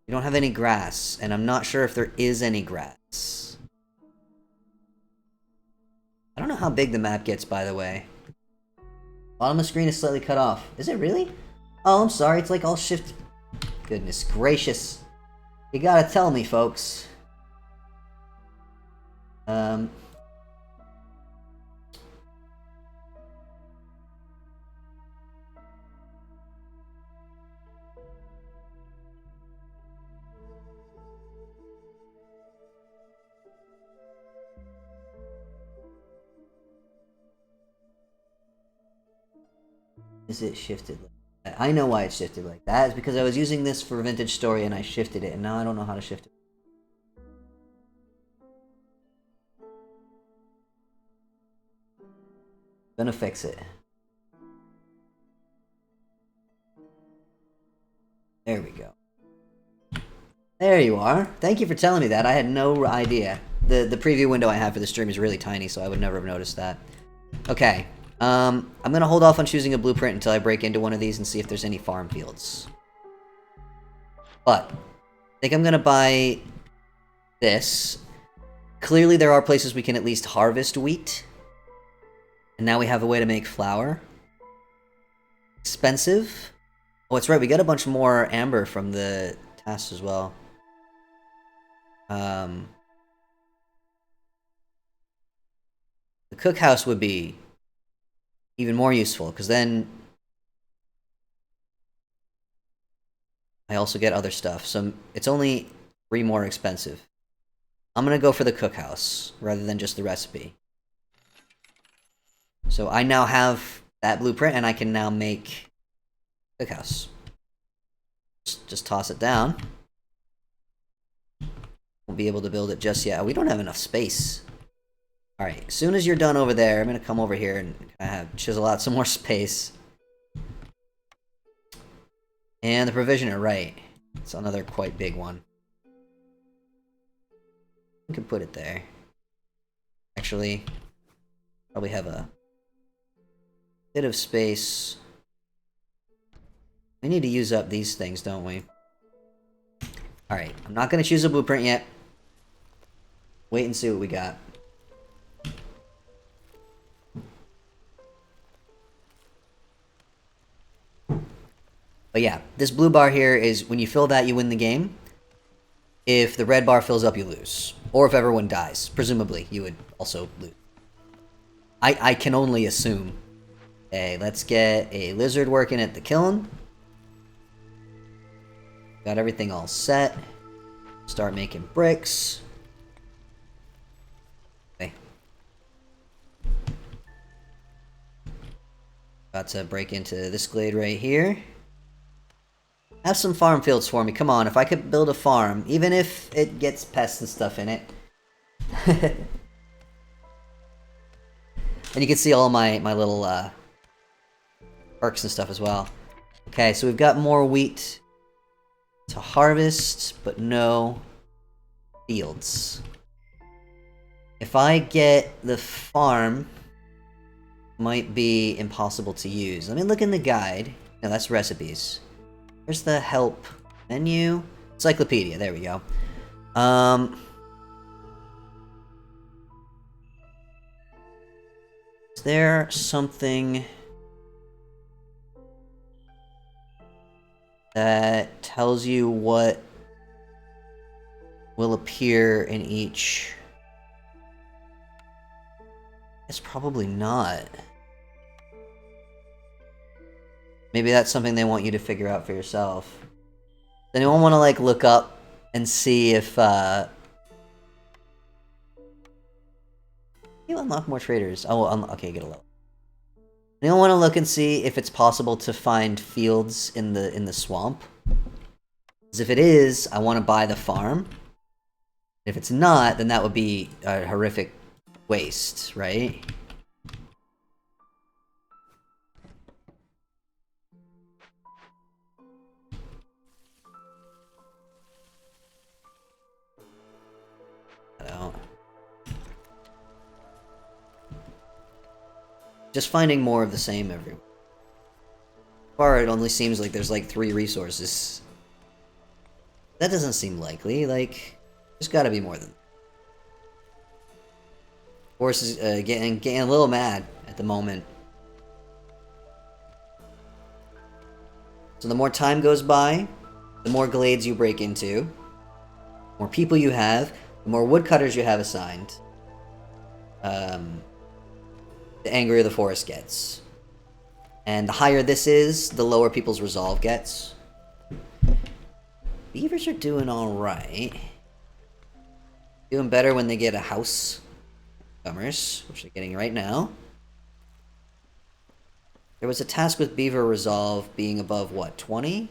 We don't have any grass, and I'm not sure if there is any grass. I don't know how big the map gets, by the way. Bottom of the screen is slightly cut off. Is it really? Oh, I'm sorry, it's like all shift... Goodness gracious. You gotta tell me, folks. Is it shifted like that? I know why it's shifted like that. It's because I was using this for Vintage Story and I shifted it, and now I don't know how to shift it. Gonna fix it. There we go. There you are. Thank you for telling me that. I had no idea. The preview window I have for the stream is really tiny, so I would never have noticed that. Okay. I'm gonna hold off on choosing a blueprint until I break into one of these and see if there's any farm fields. But, I think I'm gonna buy this. Clearly there are places we can at least harvest wheat. And now we have a way to make flour. Expensive. Oh, it's right, we got a bunch more amber from the tasks as well. The cookhouse would be even more useful, because then I also get other stuff, so it's only 3 more expensive. I'm gonna go for the cookhouse rather than just the recipe. So I now have that blueprint, and I can now make cookhouse. Just toss it down. Won't be able to build it just yet. We don't have enough space. Alright, as soon as you're done over there, I'm gonna come over here and chisel out some more space. And the provisioner, right. It's another quite big one. We could put it there. Actually, probably have a bit of space. We need to use up these things, don't we? Alright, I'm not going to choose a blueprint yet. Wait and see what we got. But yeah, this blue bar here is when you fill that, you win the game. If the red bar fills up, you lose. Or if everyone dies. Presumably, you would also lose. I can only assume. Okay, let's get a lizard working at the kiln. Got everything all set. Start making bricks. Okay. About to break into this glade right here. Have some farm fields for me. Come on, if I could build a farm, even if it gets pests and stuff in it. And you can see all my little perks and stuff as well. Okay, so we've got more wheat to harvest, but no fields. If I get the farm, might be impossible to use. Let me look in the guide. No, that's recipes. Where's the help menu? Encyclopedia, there we go. Is there something that tells you what will appear in each? It's probably not. Maybe that's something they want you to figure out for yourself. Does anyone want to like look up and see if you unlock more traders? Oh, okay, get a level. Anyone want to look and see if it's possible to find fields in the swamp? Because if it is, I want to buy the farm. If it's not, then that would be a horrific waste, right? I don't. Just finding more of the same everywhere. So far, it only seems like there's like 3 resources. That doesn't seem likely. Like, there's got to be more than. Horse is getting a little mad at the moment. So the more time goes by, the more glades you break into, the more people you have, the more woodcutters you have assigned, the angrier the forest gets. And the higher this is, the lower people's resolve gets. Beavers are doing alright. Doing better when they get a house. Commerce, which they're getting right now. There was a task with beaver resolve being above, what, 20?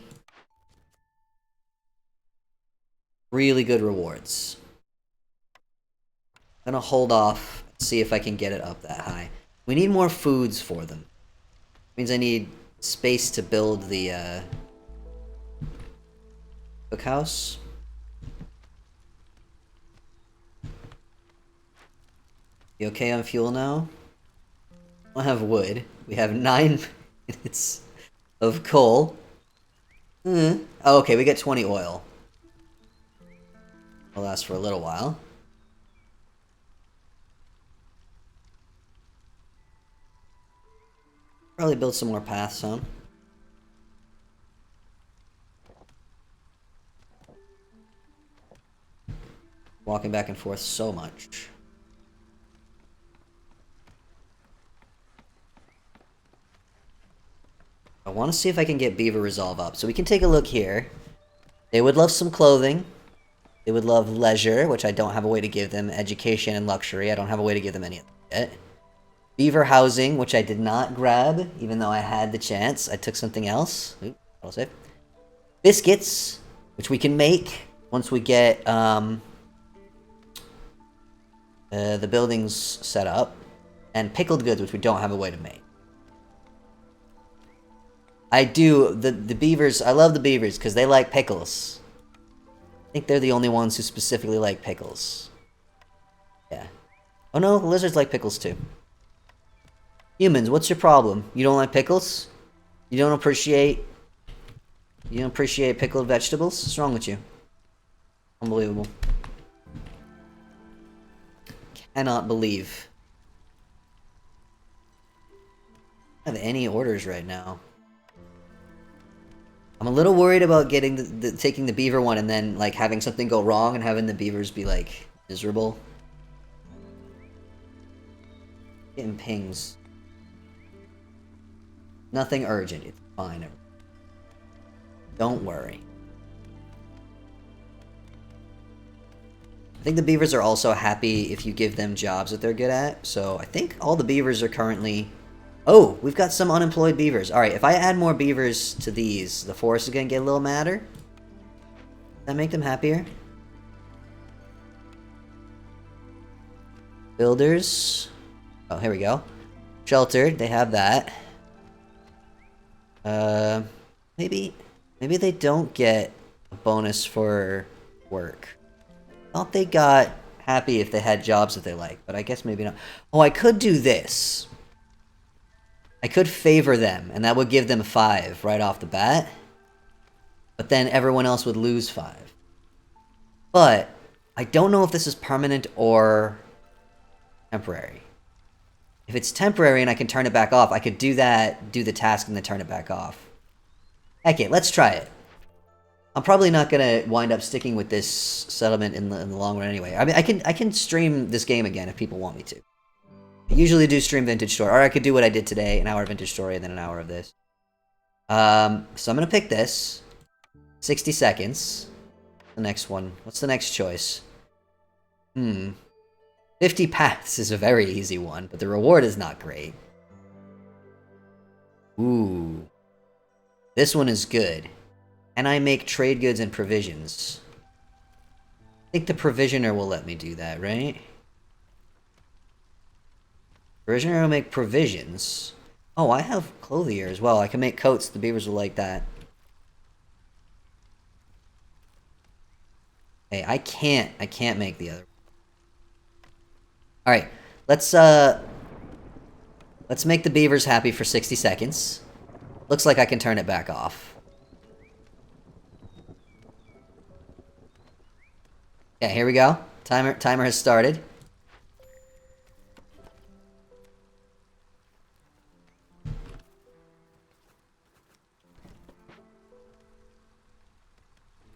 Really good rewards. I'm gonna hold off, see if I can get it up that high. We need more foods for them. Means I need space to build the cookhouse. You okay on fuel now? I don't have wood. We have 9 minutes of coal. Oh, okay, we get 20 oil. Will last for a little while. Probably build some more paths, huh? Walking back and forth so much. I want to see if I can get beaver resolve up. So we can take a look here. They would love some clothing. They would love leisure, which I don't have a way to give them. Education and luxury. I don't have a way to give them any of that yet. Beaver housing, which I did not grab, even though I had the chance. I took something else. Oops, I'll save. Biscuits, which we can make once we get the buildings set up. And pickled goods, which we don't have a way to make. I do. The beavers, I love the beavers because they like pickles. I think they're the only ones who specifically like pickles. Yeah. Oh no, lizards like pickles too. Humans, what's your problem? You don't like pickles? You don't appreciate pickled vegetables? What's wrong with you? Unbelievable. Cannot believe. I don't have any orders right now. I'm a little worried about getting taking the beaver one and then like having something go wrong and having the beavers be like miserable. Getting pings. Nothing urgent. It's fine. Don't worry. I think the beavers are also happy if you give them jobs that they're good at. So I think all the beavers are currently... Oh, we've got some unemployed beavers. Alright, if I add more beavers to these, the forest is going to get a little madder. Does that make them happier? Builders. Oh, here we go. Sheltered, they have that. Maybe they don't get a bonus for work. I thought they got happy if they had jobs that they like, but I guess maybe not. Oh, I could do this. I could favor them, and that would give them 5 right off the bat. But then everyone else would lose 5. But I don't know if this is permanent or temporary. If it's temporary and I can turn it back off, I could do that, do the task, and then turn it back off. Heck it, let's try it. I'm probably not gonna wind up sticking with this settlement in the long run anyway. I mean, I can stream this game again if people want me to. I usually do stream Vintage Story, or I could do what I did today, an hour of Vintage Story and then an hour of this. So I'm gonna pick this. 60 seconds. The next one. What's the next choice? 50 paths is a very easy one, but the reward is not great. Ooh. This one is good. Can I make trade goods and provisions? I think the provisioner will let me do that, right? Provisioner will make provisions. Oh, I have clothier as well. I can make coats. The beavers will like that. Hey, I can't make the other. Alright, let's make the beavers happy for 60 seconds. Looks like I can turn it back off. Yeah, here we go. Timer has started.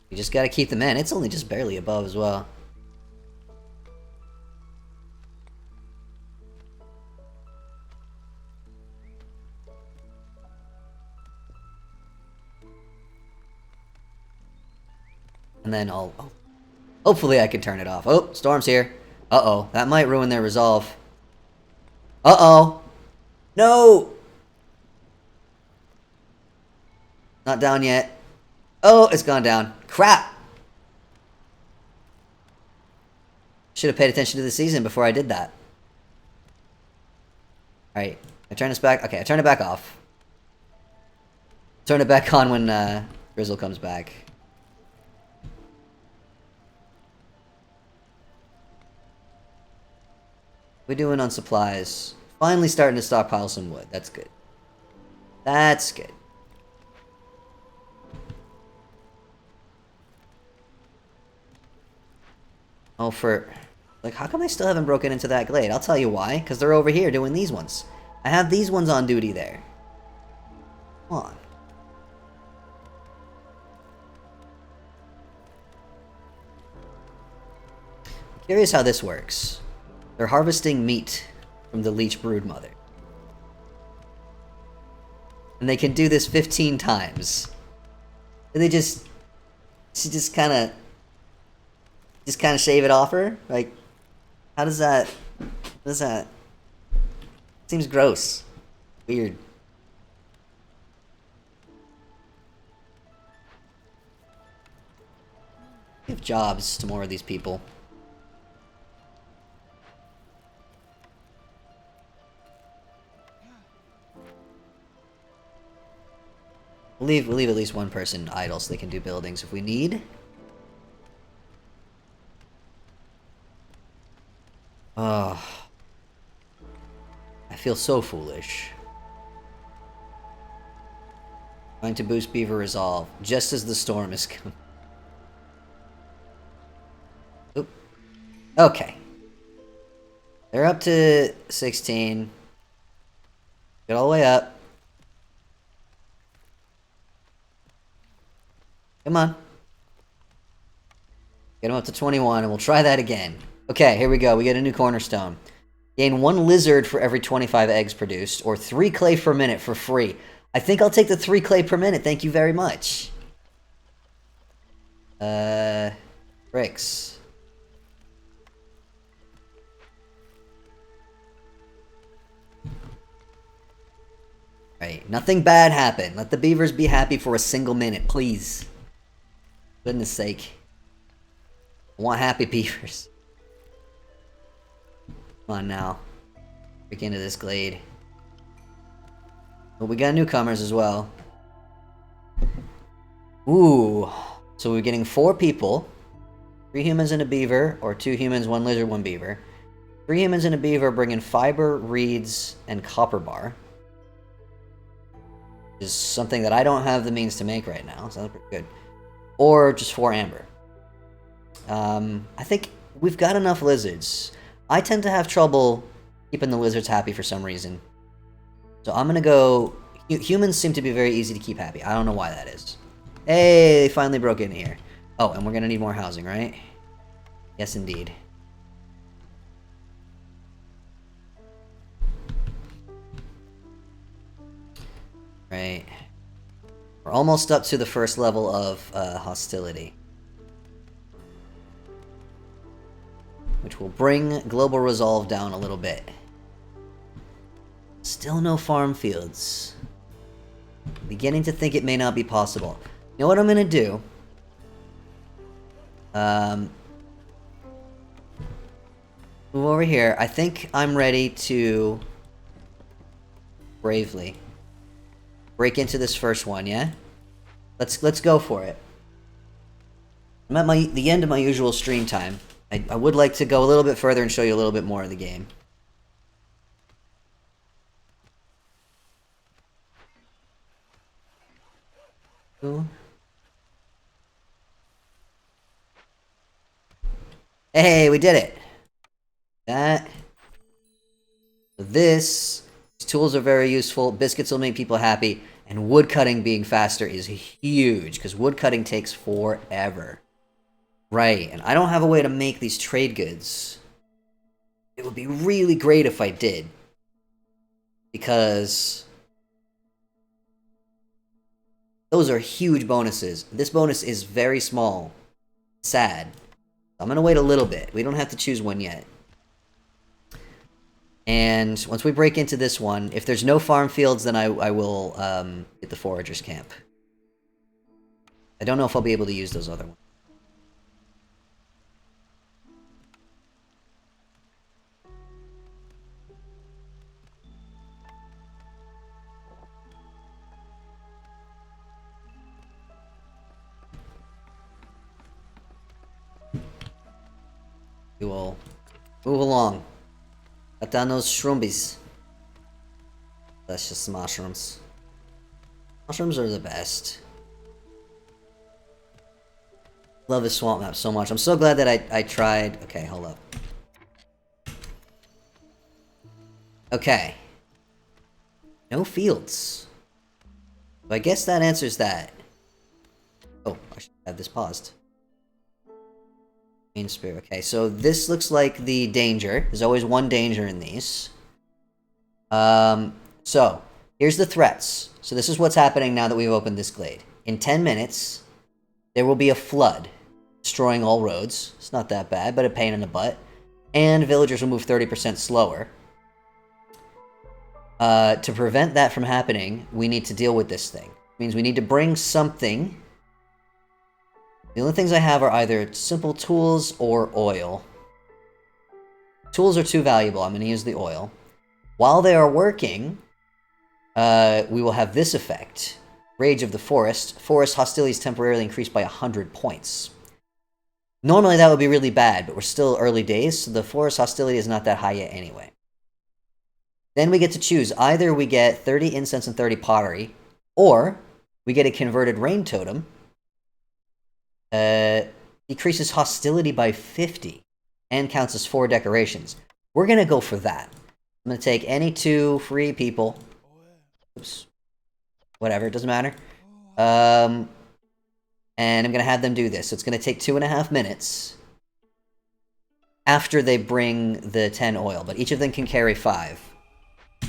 You just gotta keep them in. It's only just barely above as well. And then I'll... Oh, hopefully I can turn it off. Oh, storm's here. Uh-oh. That might ruin their resolve. Uh-oh. No! Not down yet. Oh, it's gone down. Crap! Should have paid attention to the season before I did that. Alright. I turn this back. Okay, I turn it back off. Turn it back on when Grizzle comes back. What are we doing on supplies? Finally starting to stockpile some wood. That's good. That's good. Oh, for... Like, how come I still haven't broken into that glade? I'll tell you why. Because they're over here doing these ones. I have these ones on duty there. Come on. I'm curious how this works. They're harvesting meat from the leech broodmother. And they can do this 15 times. And they just... She just kind of shave it off her? Like, how does that, seems gross. Weird. Give jobs to more of these people. We'll leave at least one person idle so they can do buildings if we need. Oh, I feel so foolish. Trying to boost Beaver Resolve just as the storm is coming. Oop. Okay. They're up to 16. Get all the way up. Come on. Get them up to 21, and we'll try that again. Okay, here we go. We get a new cornerstone. Gain 1 lizard for every 25 eggs produced, or 3 clay per minute for free. I think I'll take the 3 clay per minute. Thank you very much. Bricks. Right, nothing bad happened. Let the beavers be happy for a single minute, please. Goodness sake. I want happy beavers. Come on now. Break into this glade. But we got newcomers as well. Ooh. So we're getting 4 people. 3 humans and a beaver, or 2 humans, 1 lizard, 1 beaver. 3 humans and a beaver bring in fiber, reeds, and copper bar. Which is something that I don't have the means to make right now, so that's pretty good. Or just 4 amber. I think we've got enough lizards. I tend to have trouble keeping the lizards happy for some reason. So I'm gonna go... Humans seem to be very easy to keep happy. I don't know why that is. Hey, they finally broke in here. Oh, and we're gonna need more housing, right? Yes, indeed. Right. We're almost up to the first level of hostility. Which will bring global resolve down a little bit. Still no farm fields. Beginning to think it may not be possible. You know what I'm gonna do? Move over here. I think I'm ready to bravely break into this first one, yeah? Let's go for it. I'm at the end of my usual stream time. I would like to go a little bit further and show you a little bit more of the game. Ooh. Hey, we did it! These tools are very useful. Biscuits will make people happy. And wood cutting being faster is huge, because wood cutting takes forever. Right, and I don't have a way to make these trade goods. It would be really great if I did. Because those are huge bonuses. This bonus is very small. Sad. I'm gonna wait a little bit. We don't have to choose one yet. And once we break into this one, if there's no farm fields, then I will get the foragers camp. I don't know if I'll be able to use those other ones. We will move along. Cut down those shroomies. That's just mushrooms. Mushrooms are the best. Love this swamp map so much. I'm so glad that I tried. Okay, hold up. Okay. No fields. So I guess that answers that. Oh, I should have this paused. Main spear. Okay, so this looks like the danger. There's always one danger in these. So here's the threats. So this is what's happening now that we've opened this glade. In 10 minutes, There will be a flood, destroying all roads. It's not that bad, but a pain in the butt. And villagers will move 30% slower. To prevent that from happening, we need to deal with this thing. It means we need to bring something. The only things I have are either simple tools or oil. Tools are too valuable. I'm going to use the oil. While they are working, we will have this effect. Rage of the Forest. Forest hostilities temporarily increased by 100 points. Normally that would be really bad, but we're still early days, so the forest hostility is not that high yet anyway. Then we get to choose. Either we get 30 incense and 30 pottery, or we get a converted rain totem. Decreases hostility by 50 and counts as 4 decorations. We're going to go for that. I'm going to take any 2 free people. Oops. Whatever, it doesn't matter. And I'm going to have them do this. So it's going to take 2.5 minutes after they bring the 10 oil, but each of them can carry 5.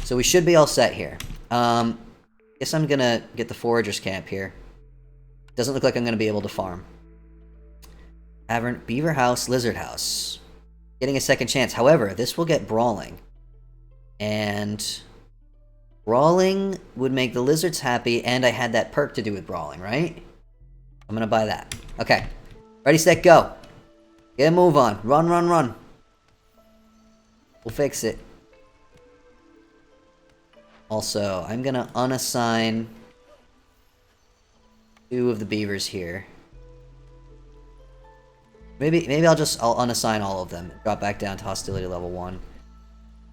So we should be all set here. Guess I'm going to get the foragers camp here. Doesn't look like I'm going to be able to farm. Tavern, Beaver House, Lizard House. Getting a second chance. However, this will get brawling. And brawling would make the lizards happy, and I had that perk to do with brawling, right? I'm gonna buy that. Okay. Ready, set, go. Get a move on. Run, run, run. We'll fix it. Also, I'm gonna unassign 2 of the beavers here. Maybe I'll unassign all of them. Drop back down to hostility level 1.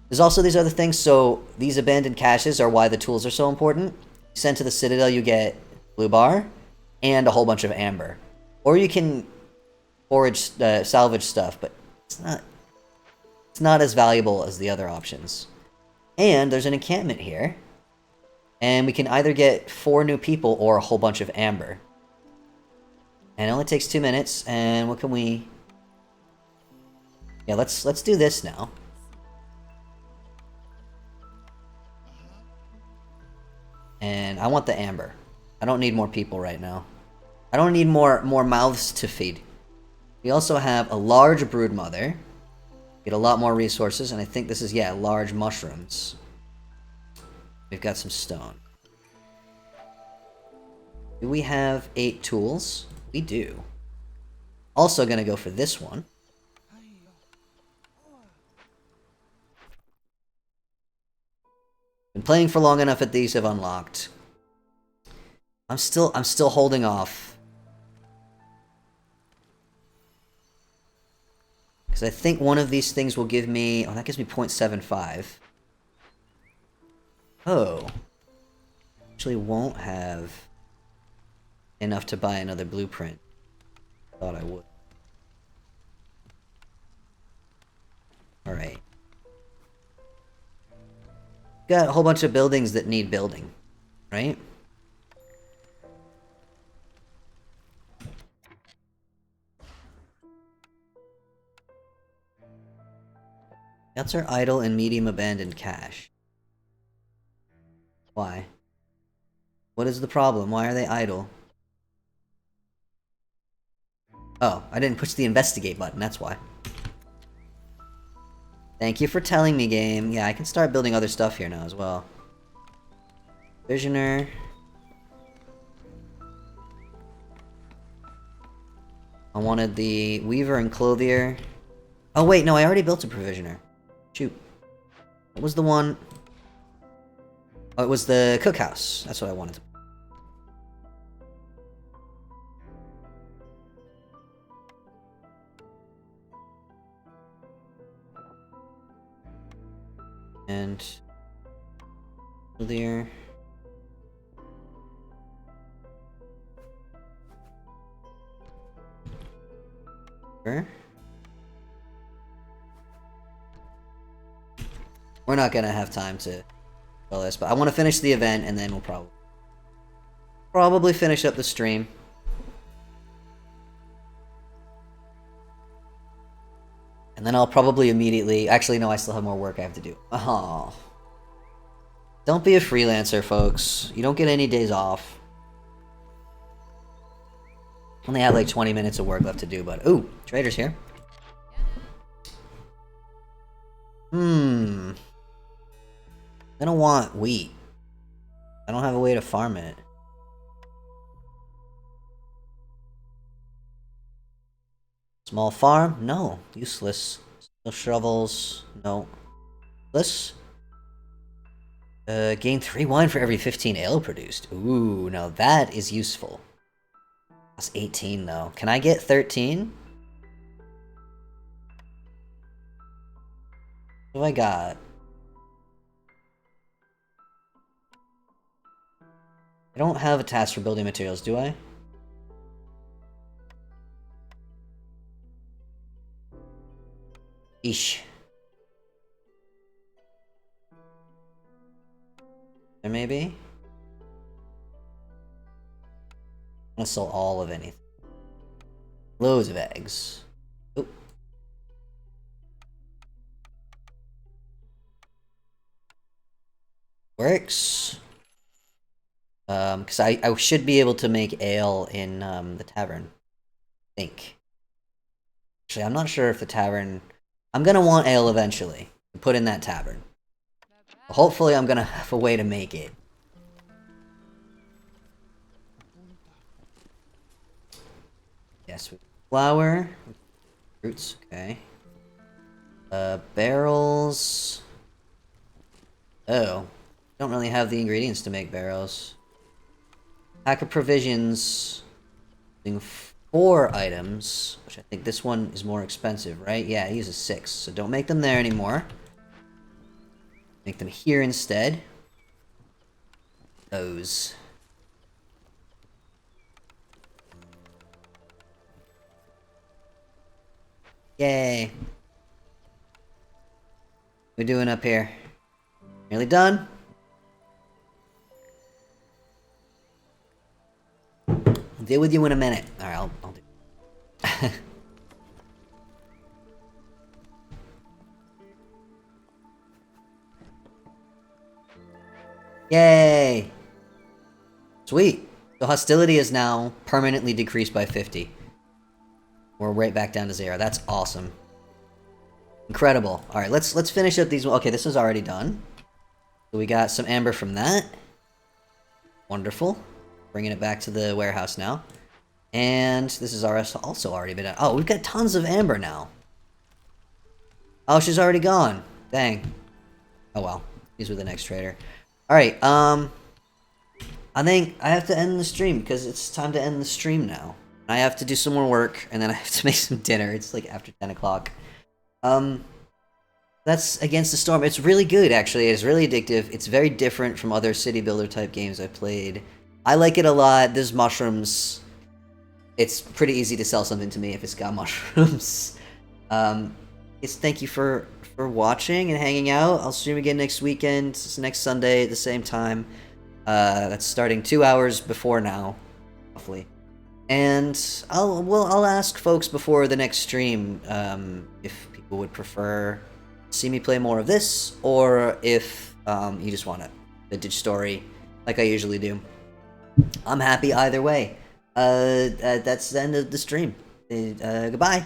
There's also these other things, so these abandoned caches are why the tools are so important. Sent to the Citadel, you get blue bar and a whole bunch of amber. Or you can forage, salvage stuff, but it's not as valuable as the other options. And there's an encampment here. And we can either get 4 new people or a whole bunch of amber. And it only takes 2 minutes, and what can we... Yeah, let's do this now. And I want the amber. I don't need more people right now. I don't need more mouths to feed. We also have a large broodmother. Get a lot more resources, and I think this is, yeah, large mushrooms. We've got some stone. Do we have 8 tools? We do. Also gonna go for this one. Been playing for long enough that these have unlocked. I'm still holding off. Because I think one of these things will give me... Oh, that gives me 0.75. Oh. Actually won't have enough to buy another blueprint. Thought I would. Alright. Got a whole bunch of buildings that need building, right? That's our idle and medium abandoned cache. Why? What is the problem? Why are they idle? Oh, I didn't push the investigate button, that's why. Thank you for telling me, game. Yeah, I can start building other stuff here now as well. Visioner. I wanted the Weaver and Clothier. Oh wait, no, I already built a Provisioner. Shoot. What was the one? Oh, it was the Cookhouse. That's what I wanted to... And... Clothier... Sure. We're not gonna have time to all this, but I want to finish the event and then we'll probably finish up the stream. And then I'll probably immediately... Actually, no, I still have more work I have to do. Oh. Don't be a freelancer, folks. You don't get any days off. Only have like 20 minutes of work left to do, but ooh, trader's here. I don't want wheat. I don't have a way to farm it. Small farm? No. Useless. No shovels. No. Useless. Gain 3 wine for every 15 ale produced. Ooh, now that is useful. That's 18 though. Can I get 13? What do I got? I don't have a task for building materials, do I? Eesh. There may be? I'm gonna sell all of anything. Loads of eggs. Oop. Works. Because I should be able to make ale in the tavern. I think. Actually, I'm not sure if the tavern... I'm gonna want ale eventually to put in that tavern. Hopefully I'm gonna have a way to make it. Yes, flour. Fruits, okay. Barrels. Oh. Don't really have the ingredients to make barrels. Pack of provisions. Using 4 items, which I think this one is more expensive, right? Yeah, it uses 6, so don't make them there anymore. Make them here instead. Those. Yay. We're doing up here. Nearly done? I'll deal with you in a minute. Alright, I'll do. Yay! Sweet. The hostility is now permanently decreased by 50. We're right back down to 0. That's awesome. Incredible. Alright, let's finish up these. Okay, this is already done. So we got some amber from that. Wonderful. Bringing it back to the warehouse now. And this is also already been done. Oh, we've got tons of amber now. Oh, she's already gone. Dang. Oh well. He's with the next trader. Alright, I think I have to end the stream because it's time to end the stream now. I have to do some more work and then I have to make some dinner. It's like after 10 o'clock. That's Against the Storm. It's really good, actually. It's really addictive. It's very different from other city builder type games I've played. I like it a lot. There's mushrooms. It's pretty easy to sell something to me if it's got mushrooms. Thank you for watching and hanging out. I'll stream again next weekend. It's next Sunday at the same time. That's starting 2 hours before now, roughly. And I'll ask folks before the next stream if people would prefer to see me play more of this, or if you just want a vintage story like I usually do. I'm happy either way. That's the end of the stream. Goodbye.